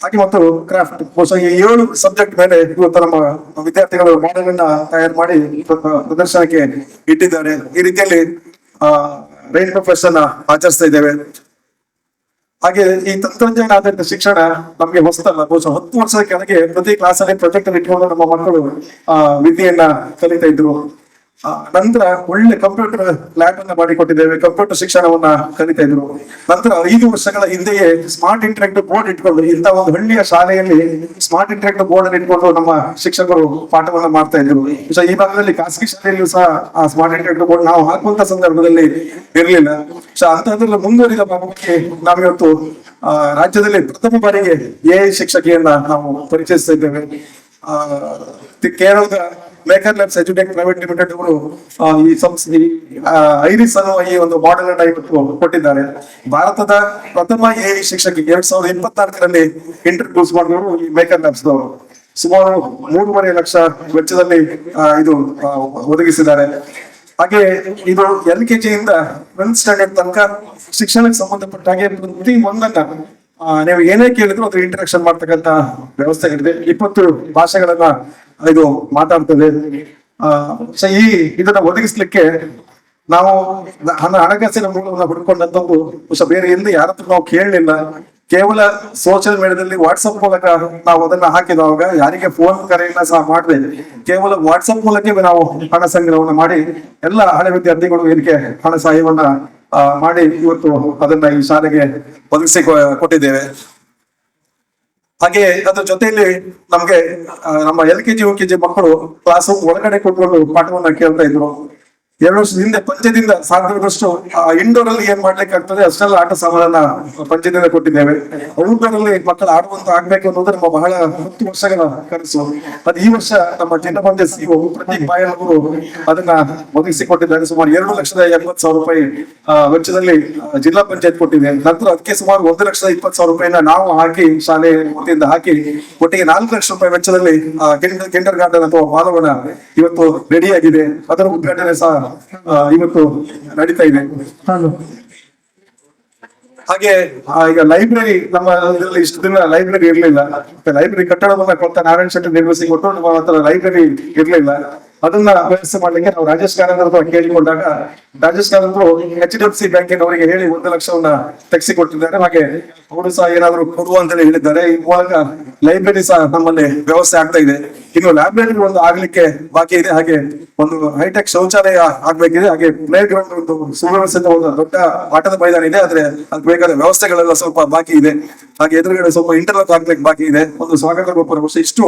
ಹಾಗೆ ಮತ್ತು ಕ್ರಾಫ್ಟ್. ಬಹುಶಃ ಈ 7 ಸಬ್ಜೆಕ್ಟ್ ಮೇಲೆ ಇವತ್ತು ನಮ್ಮ ವಿದ್ಯಾರ್ಥಿಗಳು ಮಾಡೆಲ್ ಅನ್ನ ತಯಾರು ಮಾಡಿ ಪ್ರದರ್ಶನಕ್ಕೆ ಇಟ್ಟಿದ್ದಾರೆ. ಈ ರೀತಿಯಲ್ಲಿ ರೈನ್ಬೋ ಫೆಸ್ಟ್ ಅನ್ನ ಆಚರಿಸ್ತಾ ಇದ್ದೇವೆ. ಹಾಗೆ ಈ ತಂತ್ರಜ್ಞಾನ ಆಧಾರಿತ ಶಿಕ್ಷಣ ನಮ್ಗೆ ಹೊಸದಲ್ಲ. ಬಹುಶಃ 10 ವರ್ಷದ ಕೆಳಗೆ ಪ್ರತಿ ಕ್ಲಾಸ್ ಅಲ್ಲಿ ಪ್ರೊಜೆಕ್ಟ್ ಇಟ್ಕೊಂಡು ನಮ್ಮ ಮಕ್ಕಳು ವಿದ್ಯೆಯನ್ನ ಕಲಿತಾ ಇದ್ರು. ನಂತರ ಒಳ್ಳೆ ಕಂಪ್ಯೂಟರ್ ಲ್ಯಾಬ್ ಅನ್ನ ಮಾಡಿಕೊಟ್ಟಿದ್ದೇವೆ, ಕಂಪ್ಯೂಟರ್ ಶಿಕ್ಷಣವನ್ನ ಕಲಿತಾ ಇದ್ರು. ನಂತರ 5 ವರ್ಷಗಳ ಹಿಂದೆಯೇ ಸ್ಮಾರ್ಟ್ ಇಂಟರಾಕ್ಟಿವ್ ಬೋರ್ಡ್ ಇಟ್ಕೊಂಡು ಇಂಥ ಒಂದು ಹಳ್ಳಿಯ ಶಾಲೆಯಲ್ಲಿ ಸ್ಮಾರ್ಟ್ ಇಂಟರಾಕ್ಟಿವ್ ಬೋರ್ಡ್ ಅನ್ನು ಇಟ್ಕೊಂಡು ನಮ್ಮ ಶಿಕ್ಷಕರು ಪಾಠವನ್ನ ಮಾಡ್ತಾ ಇದ್ರು. ಸೊ ಈ ಭಾಗದಲ್ಲಿ ಖಾಸಗಿ ಶಾಲೆಯಲ್ಲೂ ಸಹ ಆ ಸ್ಮಾರ್ಟ್ ಇಂಟರಾಕ್ಟಿವ್ ಬೋರ್ಡ್ ನಾವು ಹಾಕುವಂತ ಸಂದರ್ಭದಲ್ಲಿ ಇರಲಿಲ್ಲ. ಸೊ ಅಂತದ್ರಲ್ಲಿ ಮುಂದುವರಿದ ಭಾಗಕ್ಕೆ ನಾವಿವತ್ತು ರಾಜ್ಯದಲ್ಲಿ ಪ್ರಥಮ ಬಾರಿಗೆ ಎಐ ಶಿಕ್ಷಕಿಯನ್ನ ನಾವು ಪರಿಚಯಿಸ್ತಾ ಇದ್ದೇವೆ. ಕೇರಳದ ಮೇಕರ್ ಲ್ಯಾಬ್ಸ್ ಎಜುಟೆಕ್ ಪ್ರೈವೇಟ್ ಲಿಮಿಟೆಡ್ ಅವರು ಈ ಸಂಸ್ಥೆ ಐರಿಸ್ ಅನ್ನುವ ಈ ಒಂದು ಮಾಡೆಲ್ ಅನ್ನ ಇವತ್ತು ಕೊಟ್ಟಿದ್ದಾರೆ. ಭಾರತದ ಪ್ರಥಮ ಎಐ ಶಿಕ್ಷಕಿ 2024ರಲ್ಲಿ ಇಂಟ್ರೊಡ್ಯೂಸ್ ಮಾಡಿದವರು ಈ ಮೇಕರ್ ಲ್ಯಾಬ್ಸ್ ದವರು. ಸುಮಾರು 3.5 ಲಕ್ಷ ವೆಚ್ಚದಲ್ಲಿ ಇದು ಒದಗಿಸಿದ್ದಾರೆ. ಹಾಗೆ ಇದು LKG ಇಂದ 12th ಸ್ಟ್ಯಾಂಡರ್ಡ್ ತನಕ ಶಿಕ್ಷಣಕ್ಕೆ ಸಂಬಂಧಪಟ್ಟ ಹಾಗೆ ಪ್ರತಿ ಒಂದನ್ನ ನೀವು ಏನೇ ಕೇಳಿದ್ರು ಅದ್ರ ಇಂಟರಾಕ್ಷನ್ ಮಾಡ್ತಕ್ಕಂತ ವ್ಯವಸ್ಥೆ ಇದೆ. 20 ಭಾಷೆಗಳನ್ನ ಇದು ಮಾತಾಡ್ತದೆ. ಇದನ್ನ ಒದಗಿಸ್ಲಿಕ್ಕೆ ನಾವು ಹಣಕಾಸಿನ ಮೂಲವನ್ನ ಹುಡ್ಕೊಂಡಂತದ್ದು ಬೇರೆ ಎಲ್ಲಿ ಯಾರ ಹತ್ರ ನಾವು ಕೇಳಲಿಲ್ಲ. ಕೇವಲ ಸೋಷಿಯಲ್ ಮೀಡಿಯಾದಲ್ಲಿ ವಾಟ್ಸಪ್ ಮೂಲಕ ನಾವು ಅದನ್ನ ಹಾಕಿದವಾಗ ಯಾರಿಗೆ ಫೋನ್ ಕರೆಯನ್ನ ಸಹ ಮಾಡದೆ ಕೇವಲ ವಾಟ್ಸಪ್ ಮೂಲಕ ನಾವು ಹಣ ಸಂಗ್ರಹವನ್ನ ಮಾಡಿ ಎಲ್ಲ ಹಳೆ ವಿದ್ಯಾರ್ಥಿಗಳು ಇದಕ್ಕೆ ಹಣ ಸಹಾಯವನ್ನ ಮಾಡಿ ಇವತ್ತು ಅದನ್ನ ಈ ಶಾಲೆಗೆ ಒದಗಿಸಿ ಕೊಟ್ಟಿದ್ದೇವೆ. ಹಾಗೆ ಅದ್ರ ಜೊತೆಯಲ್ಲಿ ನಮ್ಗೆ ನಮ್ಮ LKG UKG ಮಕ್ಕಳು ಕ್ಲಾಸ್ ರೂಮ್ ಒಳಗಡೆ ಕೂತ್ಕೊಂಡು ಪಾಠವನ್ನ ಕೇಳ್ತಾ ಇದ್ರು. 2 ವರ್ಷದ ಹಿಂದೆ ಪಂಚದಿಂದ ಸಾಧ್ಯದಷ್ಟು ಇಂಡೋರ್ ಅಲ್ಲಿ ಏನ್ ಮಾಡ್ಲಿಕ್ಕೆ ಆಗ್ತದೆ ಅಷ್ಟೆಲ್ಲ ಆಟ ಸಾಮಾನನ್ನ ಪಂಚದಿಂದ ಕೊಟ್ಟಿದ್ದೇವೆ. ಔಟ್ಡೋರ್ ಮಕ್ಕಳು ಆಡುವಂತ ಆಗ್ಬೇಕು ಅನ್ನೋದು ನಮ್ಮ ಬಹಳ 10 ವರ್ಷಗಳ ಕನಸು. ಅದು ಈ ವರ್ಷ ನಮ್ಮ ಜಿಲ್ಲಾ ಪಂಚಾಯತ್ ಸಿಒ ಪ್ರತೀಕ್ ಬಾಯಲ್ ಅವರು ಅದನ್ನ ಒದಗಿಸಿಕೊಟ್ಟಿದ್ದಾರೆ. ಸುಮಾರು 2,80,000 ರೂಪಾಯಿ ವೆಚ್ಚದಲ್ಲಿ ಜಿಲ್ಲಾ ಪಂಚಾಯತ್ ಕೊಟ್ಟಿದೆ. ನಂತರ ಅದಕ್ಕೆ ಸುಮಾರು 1,20,000 ರೂಪಾಯಿನ ನಾವು ಹಾಕಿ ಶಾಲೆ ವತಿಯಿಂದ ಹಾಕಿ ಒಟ್ಟಿಗೆ 4 ಲಕ್ಷ ರೂಪಾಯಿ ವೆಚ್ಚದಲ್ಲಿ ಕಿಂಡರ್ ಗಾರ್ಡನ್ ಅಥವಾ ಬಾಲವನ ಇವತ್ತು ರೆಡಿ ಆಗಿದೆ. ಅದರ ಉದ್ಘಾಟನೆ ಸಹ ಇವತ್ತು ನಡೀತಾ ಇದೆ. ಹಾಗೆ ಈಗ ಲೈಬ್ರರಿ ನಮ್ಮ ಇದರಲ್ಲಿ ಇಷ್ಟು ದಿನ ಲೈಬ್ರರಿ ಇರ್ಲಿಲ್ಲ. ಲೈಬ್ರರಿ ಕಟ್ಟಡವನ್ನ ಕೊಟ್ಟ ನಾರಾಯಣ ಶೆಟ್ಟಿ ನಿರ್ಮಿಸಿ ಕೊಟ್ಟು ನಮ್ಮ ಹತ್ರ ಲೈಬ್ರರಿ ಇರ್ಲಿಲ್ಲ. ಅದನ್ನ ವ್ಯವಸ್ಥೆ ಮಾಡ್ಲಿಕ್ಕೆ ನಾವು ರಾಜೇಶ್ ಕಾರಂದ್ರ ಕೇಳಿಕೊಂಡಾಗ ರಾಜೇಶ್ ಕಾರಂದ್ರು HDFC ಬ್ಯಾಂಕಿನವರಿಗೆ ಹೇಳಿ 1 ಲಕ್ಷವನ್ನ ತೆಗೆಸಿಕೊಟ್ಟಿದ್ದಾರೆ. ಹಾಗೆ ಅವರು ಸಹ ಏನಾದ್ರು ಕೊಡುವ ಅಂತ ಹೇಳಿದ್ದಾರೆ. ಈ ಮೂಲಕ ಲೈಬ್ರರಿ ಸಹ ನಮ್ಮಲ್ಲಿ ವ್ಯವಸ್ಥೆ ಆಗ್ತಾ ಇದೆ. ಇನ್ನು ಲೈಬ್ರರಿ ಒಂದು ಆಗ್ಲಿಕ್ಕೆ ಬಾಕಿ ಇದೆ. ಹಾಗೆ ಒಂದು ಹೈಟೆಕ್ ಶೌಚಾಲಯ ಆಗ್ಬೇಕಿದೆ. ಹಾಗೆ ಪ್ಲೇ ಗ್ರೌಂಡ್ ಒಂದು ಸುವ್ಯವಸ್ಥಿತ ಒಂದು ದೊಡ್ಡ ಆಟದ ಮೈದಾನ ಇದೆ. ಆದ್ರೆ ಅದು ಬೇಕಾದ ವ್ಯವಸ್ಥೆಗಳೆಲ್ಲ ಸ್ವಲ್ಪ ಬಾಕಿ ಇದೆ. ಹಾಗೆ ಎದುರುಗಡೆ ಸ್ವಲ್ಪ ಇಂಟರ್ಲಾಕ್ ಆಗ್ಲಿಕ್ಕೆ ಬಾಕಿ ಇದೆ. ಒಂದು ಸ್ವಾಗತ ಗೋಪುರ ವರ್ಷ ಇಷ್ಟು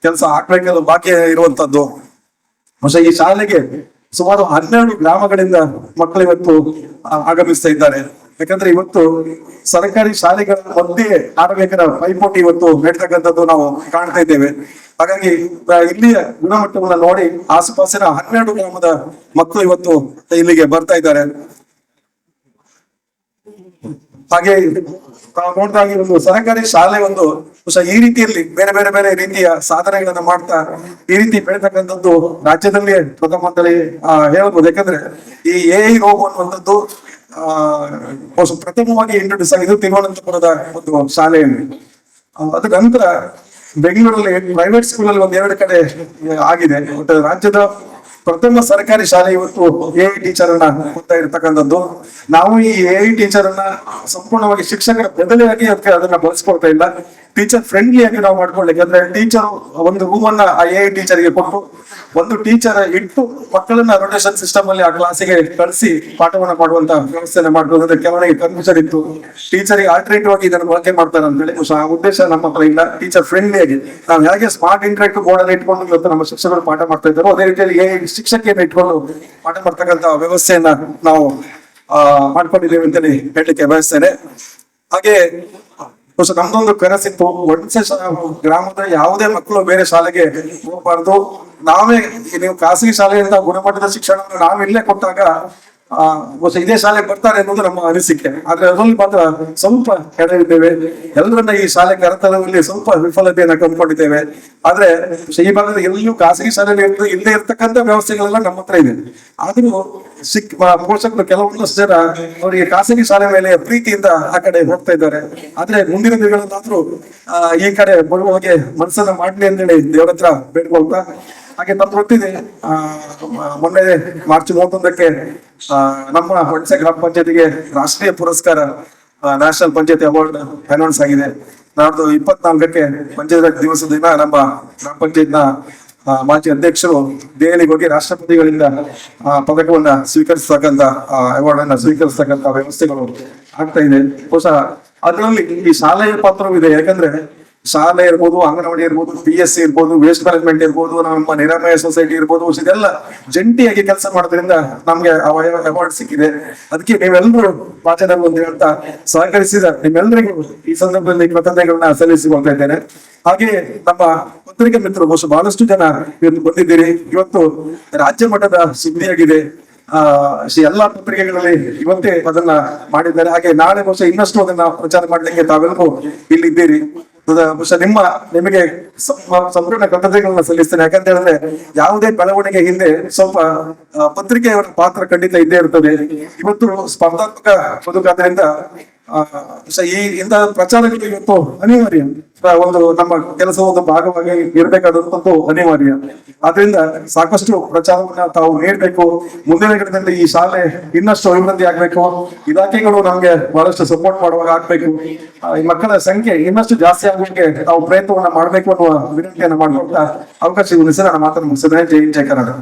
ಕೆಲಸ ಆಗ್ಬೇಕೆಲ್ಲ ಬಾಕಿ ಇರುವಂತದ್ದು. ಬಹುಶಃ ಈ ಶಾಲೆಗೆ ಸುಮಾರು 12 ಗ್ರಾಮಗಳಿಂದ ಮಕ್ಕಳು ಇವತ್ತು ಆಗಮಿಸ್ತಾ ಇದ್ದಾರೆ. ಯಾಕಂದ್ರೆ ಇವತ್ತು ಸರ್ಕಾರಿ ಶಾಲೆಗಳ ಮಧ್ಯೆ ಆಡಬೇಕಾದ ಪೈಪೋಟಿ ಇವತ್ತು ನಡೀತಕ್ಕಂಥದ್ದು ನಾವು ಕಾಣ್ತಾ ಇದ್ದೇವೆ. ಹಾಗಾಗಿ ಇಲ್ಲಿಯ ಗುಣಮಟ್ಟವನ್ನ ನೋಡಿ ಆಸುಪಾಸಿನ 12 ಗ್ರಾಮದ ಮಕ್ಕಳು ಇವತ್ತು ಇಲ್ಲಿಗೆ ಬರ್ತಾ ಇದ್ದಾರೆ. ಹಾಗೆ ನಾವು ನೋಡ್ತಾ ಒಂದು ಸರ್ಕಾರಿ ಶಾಲೆ ಒಂದು ಈ ರೀತಿಯಲ್ಲಿ ಬೇರೆ ಬೇರೆ ಬೇರೆ ರೀತಿಯ ಸಾಧನೆಗಳನ್ನ ಮಾಡ್ತಾ ಈ ರೀತಿ ಬೆಳೀತಕ್ಕಂಥದ್ದು ರಾಜ್ಯದಲ್ಲಿ ಪ್ರಥಮ ಅಂತೇಳಿ ಹೇಳ್ಬೋದು. ಯಾಕಂದ್ರೆ ಈ AI ರೋಬೋ ಅನ್ನುವಂಥದ್ದು ಪ್ರಥಮವಾಗಿ ಇಂಟ್ರೊಡ್ಯೂಸ್ ಆಗಿದ್ದು ತಿರುವನಂತಪುರದ ಒಂದು ಶಾಲೆಯಲ್ಲಿ. ಅದ ನಂತರ ಬೆಂಗಳೂರಲ್ಲಿ ಪ್ರೈವೇಟ್ ಸ್ಕೂಲಲ್ಲಿ 1-2 ಕಡೆ ಆಗಿದೆ. ರಾಜ್ಯದ ಪ್ರಥಮ ಸರ್ಕಾರಿ ಶಾಲೆ ಇವತ್ತು AI ಟೀಚರ್ ಅನ್ನ ಕೊಡ್ತಾ ಇರ್ತಕ್ಕಂಥದ್ದು. ನಾವು ಈ AI ಟೀಚರ್ ಅನ್ನ ಸಂಪೂರ್ಣವಾಗಿ ಶಿಕ್ಷಕರ ಬದಲಿಯಾಗಿ ಅದನ್ನ ಬಳಸ್ಕೊಳ್ತಾ ಇಲ್ಲ, ಟೀಚರ್ ಫ್ರೆಂಡ್ಲಿ ಆಗಿ ನಾವು ಮಾಡ್ಕೊಳ್ಳಿಕ್ಕೆ. ಅಂದ್ರೆ ಟೀಚರ್ ಒಂದು ರೂಮ್ ಅನ್ನ ಆ AI ಟೀಚರ್ಗೆ ಕೊಟ್ಟು ಒಂದು ಟೀಚರ್ ಇಟ್ಟು ಮಕ್ಕಳನ್ನ ರೊಟೇಷನ್ ಸಿಸ್ಟಮ್ ಅಲ್ಲಿ ಆ ಕ್ಲಾಸಿಗೆ ಕಳಿಸಿ ಪಾಠವನ್ನ ಮಾಡುವಂತ ವ್ಯವಸ್ಥೆನ ಮಾಡ್ಕೊಳ್ಳೋದ್ರೆ ಕೆಲವರಿಗೆ ಕನ್ಫ್ಯೂಷನ್ ಇತ್ತು. ಟೀಚರ್ಗೆ ಆಲ್ಟರ್ನೇಟಿವ್ ಆಗಿ ಇದನ್ನು ಬಳಕೆ ಮಾಡ್ತಾರೆ ಅಂತ ಹೇಳಿ. ಆ ಉದ್ದೇಶ ನಮ್ಮ ಹತ್ರ ಇಲ್ಲ. ಟೀಚರ್ ಫ್ರೆಂಡ್ಲಿ ಆಗಿ ನಾವು ಹೇಗೆ ಸ್ಮಾರ್ಟ್ ಇಂಟರಾಕ್ಟಿವ್ ಬೋರ್ಡ್ ಅಲ್ಲಿ ಇಟ್ಕೊಂಡು ಇವತ್ತು ನಮ್ಮ ಶಿಕ್ಷಕರು ಪಾಠ ಮಾಡ್ತಾ ಇದ್ದಾರೆ, ಅದೇ ರೀತಿಯಲ್ಲಿ AI ಶಿಕ್ಷಕಿಯನ್ನು ಇಟ್ಕೊಂಡು ಪಾಠ ಮಾಡ್ತಕ್ಕಂಥ ವ್ಯವಸ್ಥೆಯನ್ನ ನಾವು ಮಾಡ್ಕೊಂಡಿದ್ದೇವೆ ಅಂತೇಳಿ ಹೇಳಲಿಕ್ಕೆ ಬಯಸ್ತೇನೆ. ಹಾಗೆ ನಮ್ದೊಂದು ಕನಸಿತ್ತು, ಒಂದ್ಸೆ ಗ್ರಾಮದ ಯಾವುದೇ ಮಕ್ಕಳು ಬೇರೆ ಶಾಲೆಗೆ ಹೋಗಬಾರ್ದು, ನಾವೇ ನೀವು ಖಾಸಗಿ ಶಾಲೆಯಿಂದ ಗುಣಮಟ್ಟದ ಶಿಕ್ಷಣವನ್ನು ನಾವಿಲ್ಲೇ ಕೊಟ್ಟಾಗ ಇದೇ ಶಾಲೆಗೆ ಬರ್ತಾರೆ ಅನ್ನೋದು ನಮ್ಮ ಅನಿಸಿಕೆ. ಆದ್ರೆ ಅದರಲ್ಲಿ ಮಾತ್ರ ಸ್ವಲ್ಪ ಎಡವಿದ್ದೇವೆ. ಎಲ್ಲರನ್ನ ಈ ಶಾಲೆ ಕರೆತರುವಲ್ಲಿ ಸ್ವಲ್ಪ ವಿಫಲತೆಯನ್ನ ಕಂಡುಕೊಂಡಿದ್ದೇವೆ. ಆದ್ರೆ ಈ ಭಾಗದ ಎಲ್ಲೂ ಖಾಸಗಿ ಶಾಲೆಯಲ್ಲಿ ಇಲ್ಲದೆ ಇರ್ತಕ್ಕಂಥ ವ್ಯವಸ್ಥೆಗಳೆಲ್ಲ ನಮ್ಮ ಹತ್ರ ಇದೆ. ಆದ್ರೂ ಪೋಷಕರು ಕೆಲವೊಂದಷ್ಟು ಜನ ಅವರಿಗೆ ಖಾಸಗಿ ಶಾಲೆ ಮೇಲೆ ಪ್ರೀತಿಯಿಂದ ಆ ಕಡೆ ಹೋಗ್ತಾ ಇದ್ದಾರೆ. ಆದ್ರೆ ಮುಂದಿನ ದಿನಗಳಲ್ಲಾದ್ರೂ ಈ ಕಡೆ ಬರುವ ಹಾಗೆ ಮನಸ್ಸನ್ನ ಮಾಡ್ಲಿ ಅಂತೇಳಿ ದೇವರ ಹತ್ರ ಬೇಡ್ಕೊಳ್ತಾ, ಹಾಗೆ ನಮ್ಗೆ ಗೊತ್ತಿದೆ ಮೊನ್ನೆ ಮಾರ್ಚ್ 31ಕ್ಕೆ ನಮ್ಮ ಹೊಣಸೆ ಗ್ರಾಮ ಪಂಚಾಯತಿಗೆ ರಾಷ್ಟ್ರೀಯ ಪುರಸ್ಕಾರ ನ್ಯಾಷನಲ್ ಪಂಚಾಯತಿ ಅವಾರ್ಡ್ ಅನೌನ್ಸ್ ಆಗಿದೆ. ನಾಡ್ದು 24ಕ್ಕೆ ಪಂಚಾಯತ್ ದಿವಸದ ದಿನ ನಮ್ಮ ಗ್ರಾಮ ಪಂಚಾಯತ್ನ ಮಾಜಿ ಅಧ್ಯಕ್ಷರು ದೆಹಲಿಗೆ ಹೋಗಿ ರಾಷ್ಟ್ರಪತಿಗಳಿಂದ ಪದಕವನ್ನ ಸ್ವೀಕರಿಸ್ತಕ್ಕಂಥ ಅವಾರ್ಡ್ ಅನ್ನ ಸ್ವೀಕರಿಸ್ತಕ್ಕಂಥ ವ್ಯವಸ್ಥೆಗಳು ಆಗ್ತಾ ಇದೆ. ಬಹುಶಃ ಅದರಲ್ಲಿ ಈ ಶಾಲೆಯ ಪಾತ್ರವಿದೆ. ಯಾಕಂದ್ರೆ ಶಾಲೆ ಇರ್ಬೋದು, ಅಂಗನವಾಡಿ ಇರ್ಬೋದು, PSC ಇರ್ಬೋದು, ವೇಸ್ಟ್ ಮ್ಯಾನೇಜ್ಮೆಂಟ್ ಇರ್ಬೋದು, ನಮ್ಮ ನಿರಾಮಯ ಸೊಸೈಟಿ ಇರ್ಬೋದು, ಇದೆಲ್ಲ ಜಂಟಿಯಾಗಿ ಕೆಲಸ ಮಾಡೋದ್ರಿಂದ ನಮ್ಗೆ ಅವಾರ್ಡ್ ಸಿಕ್ಕಿದೆ. ಅದಕ್ಕೆ ನೀವೆಲ್ಲರೂ ಮಾಧ್ಯಮದಲ್ಲಿ ಅಂತ ಸಹಕರಿಸಿದ ನಿಮ್ಮೆಲ್ಲರಿಗೂ ಈ ಸಂದರ್ಭದಲ್ಲಿ ಕೃತಜ್ಞತೆಗಳನ್ನ ಸಲ್ಲಿಸಿಕೊಳ್ತಾ ಇದ್ದೇನೆ. ಹಾಗೆ ನಮ್ಮ ಪತ್ರಿಕೆ ಮಿತ್ರರು ಬಹುಶಃ ಬಹಳಷ್ಟು ಜನ ಇವತ್ತು ಬಂದಿದ್ದೀರಿ. ಇವತ್ತು ರಾಜ್ಯ ಮಟ್ಟದ ಸುದ್ದಿಯಾಗಿದೆ. ಎಲ್ಲಾ ಪತ್ರಿಕೆಗಳಲ್ಲಿ ಇವತ್ತೇ ಅದನ್ನ ಮಾಡಿದ್ದಾರೆ. ಹಾಗೆ ನಾಳೆ ಬಹುಶಃ ಇನ್ನಷ್ಟು ಅದನ್ನ ಪ್ರಚಾರ ಮಾಡ್ಲಿಕ್ಕೆ ತಾವೆಲ್ಲರೂ ಇಲ್ಲಿದ್ದೀರಿ. ಬಹುಶಃ ನಿಮಗೆ ಸಂಪೂರ್ಣ ಕೃತಜ್ಞತೆಗಳನ್ನ ಸಲ್ಲಿಸ್ತೇನೆ. ಯಾಕಂತ ಹೇಳಿದ್ರೆ ಯಾವುದೇ ಬೆಳವಣಿಗೆ ಹಿಂದೆ ಸ್ವಲ್ಪ ಪತ್ರಿಕೆಯವರ ಪಾತ್ರ ಖಂಡಿತ ಇದ್ದೇ ಇರ್ತದೆ. ಇವತ್ತು ಸ್ಪರ್ಧಾತ್ಮಕ ಬದುಕಾದ್ರಿಂದ ಈ ಇಂತಹ ಪ್ರಚಾರಗಳು ಇವತ್ತು ಅನಿವಾರ್ಯ. ಒಂದು ನಮ್ಮ ಕೆಲಸ ಒಂದು ಭಾಗವಾಗಿ ಇರಬೇಕಾದಂತದ್ದು ಅನಿವಾರ್ಯ. ಆದ್ರಿಂದ ಸಾಕಷ್ಟು ಪ್ರಚಾರವನ್ನ ತಾವು ನೀಡಬೇಕು. ಮುಂದಿನ ದಿನದಲ್ಲಿ ಈ ಶಾಲೆ ಇನ್ನಷ್ಟು ಅಭಿವೃದ್ಧಿ ಆಗ್ಬೇಕು. ಇಲಾಖೆಗಳು ನಮ್ಗೆ ಬಹಳಷ್ಟು ಸಪೋರ್ಟ್ ಮಾಡುವಾಗ ಆಗ್ಬೇಕು. ಈ ಮಕ್ಕಳ ಸಂಖ್ಯೆ ಇನ್ನಷ್ಟು ಜಾಸ್ತಿ ಆಗೋಕೆ ನಾವು ಪ್ರಯತ್ನವನ್ನ ಮಾಡ್ಬೇಕು ಅನ್ನುವ ವಿನಂತಿಯನ್ನ ಮಾಡ್ಕೊಳ್ತಾ ಅವಕಾಶ ನನ್ನ ಮಾತನ್ನು ಮುಗಿಸಿದ್ರೆ. ಜೈ ಕರ್ನಾಟಕ.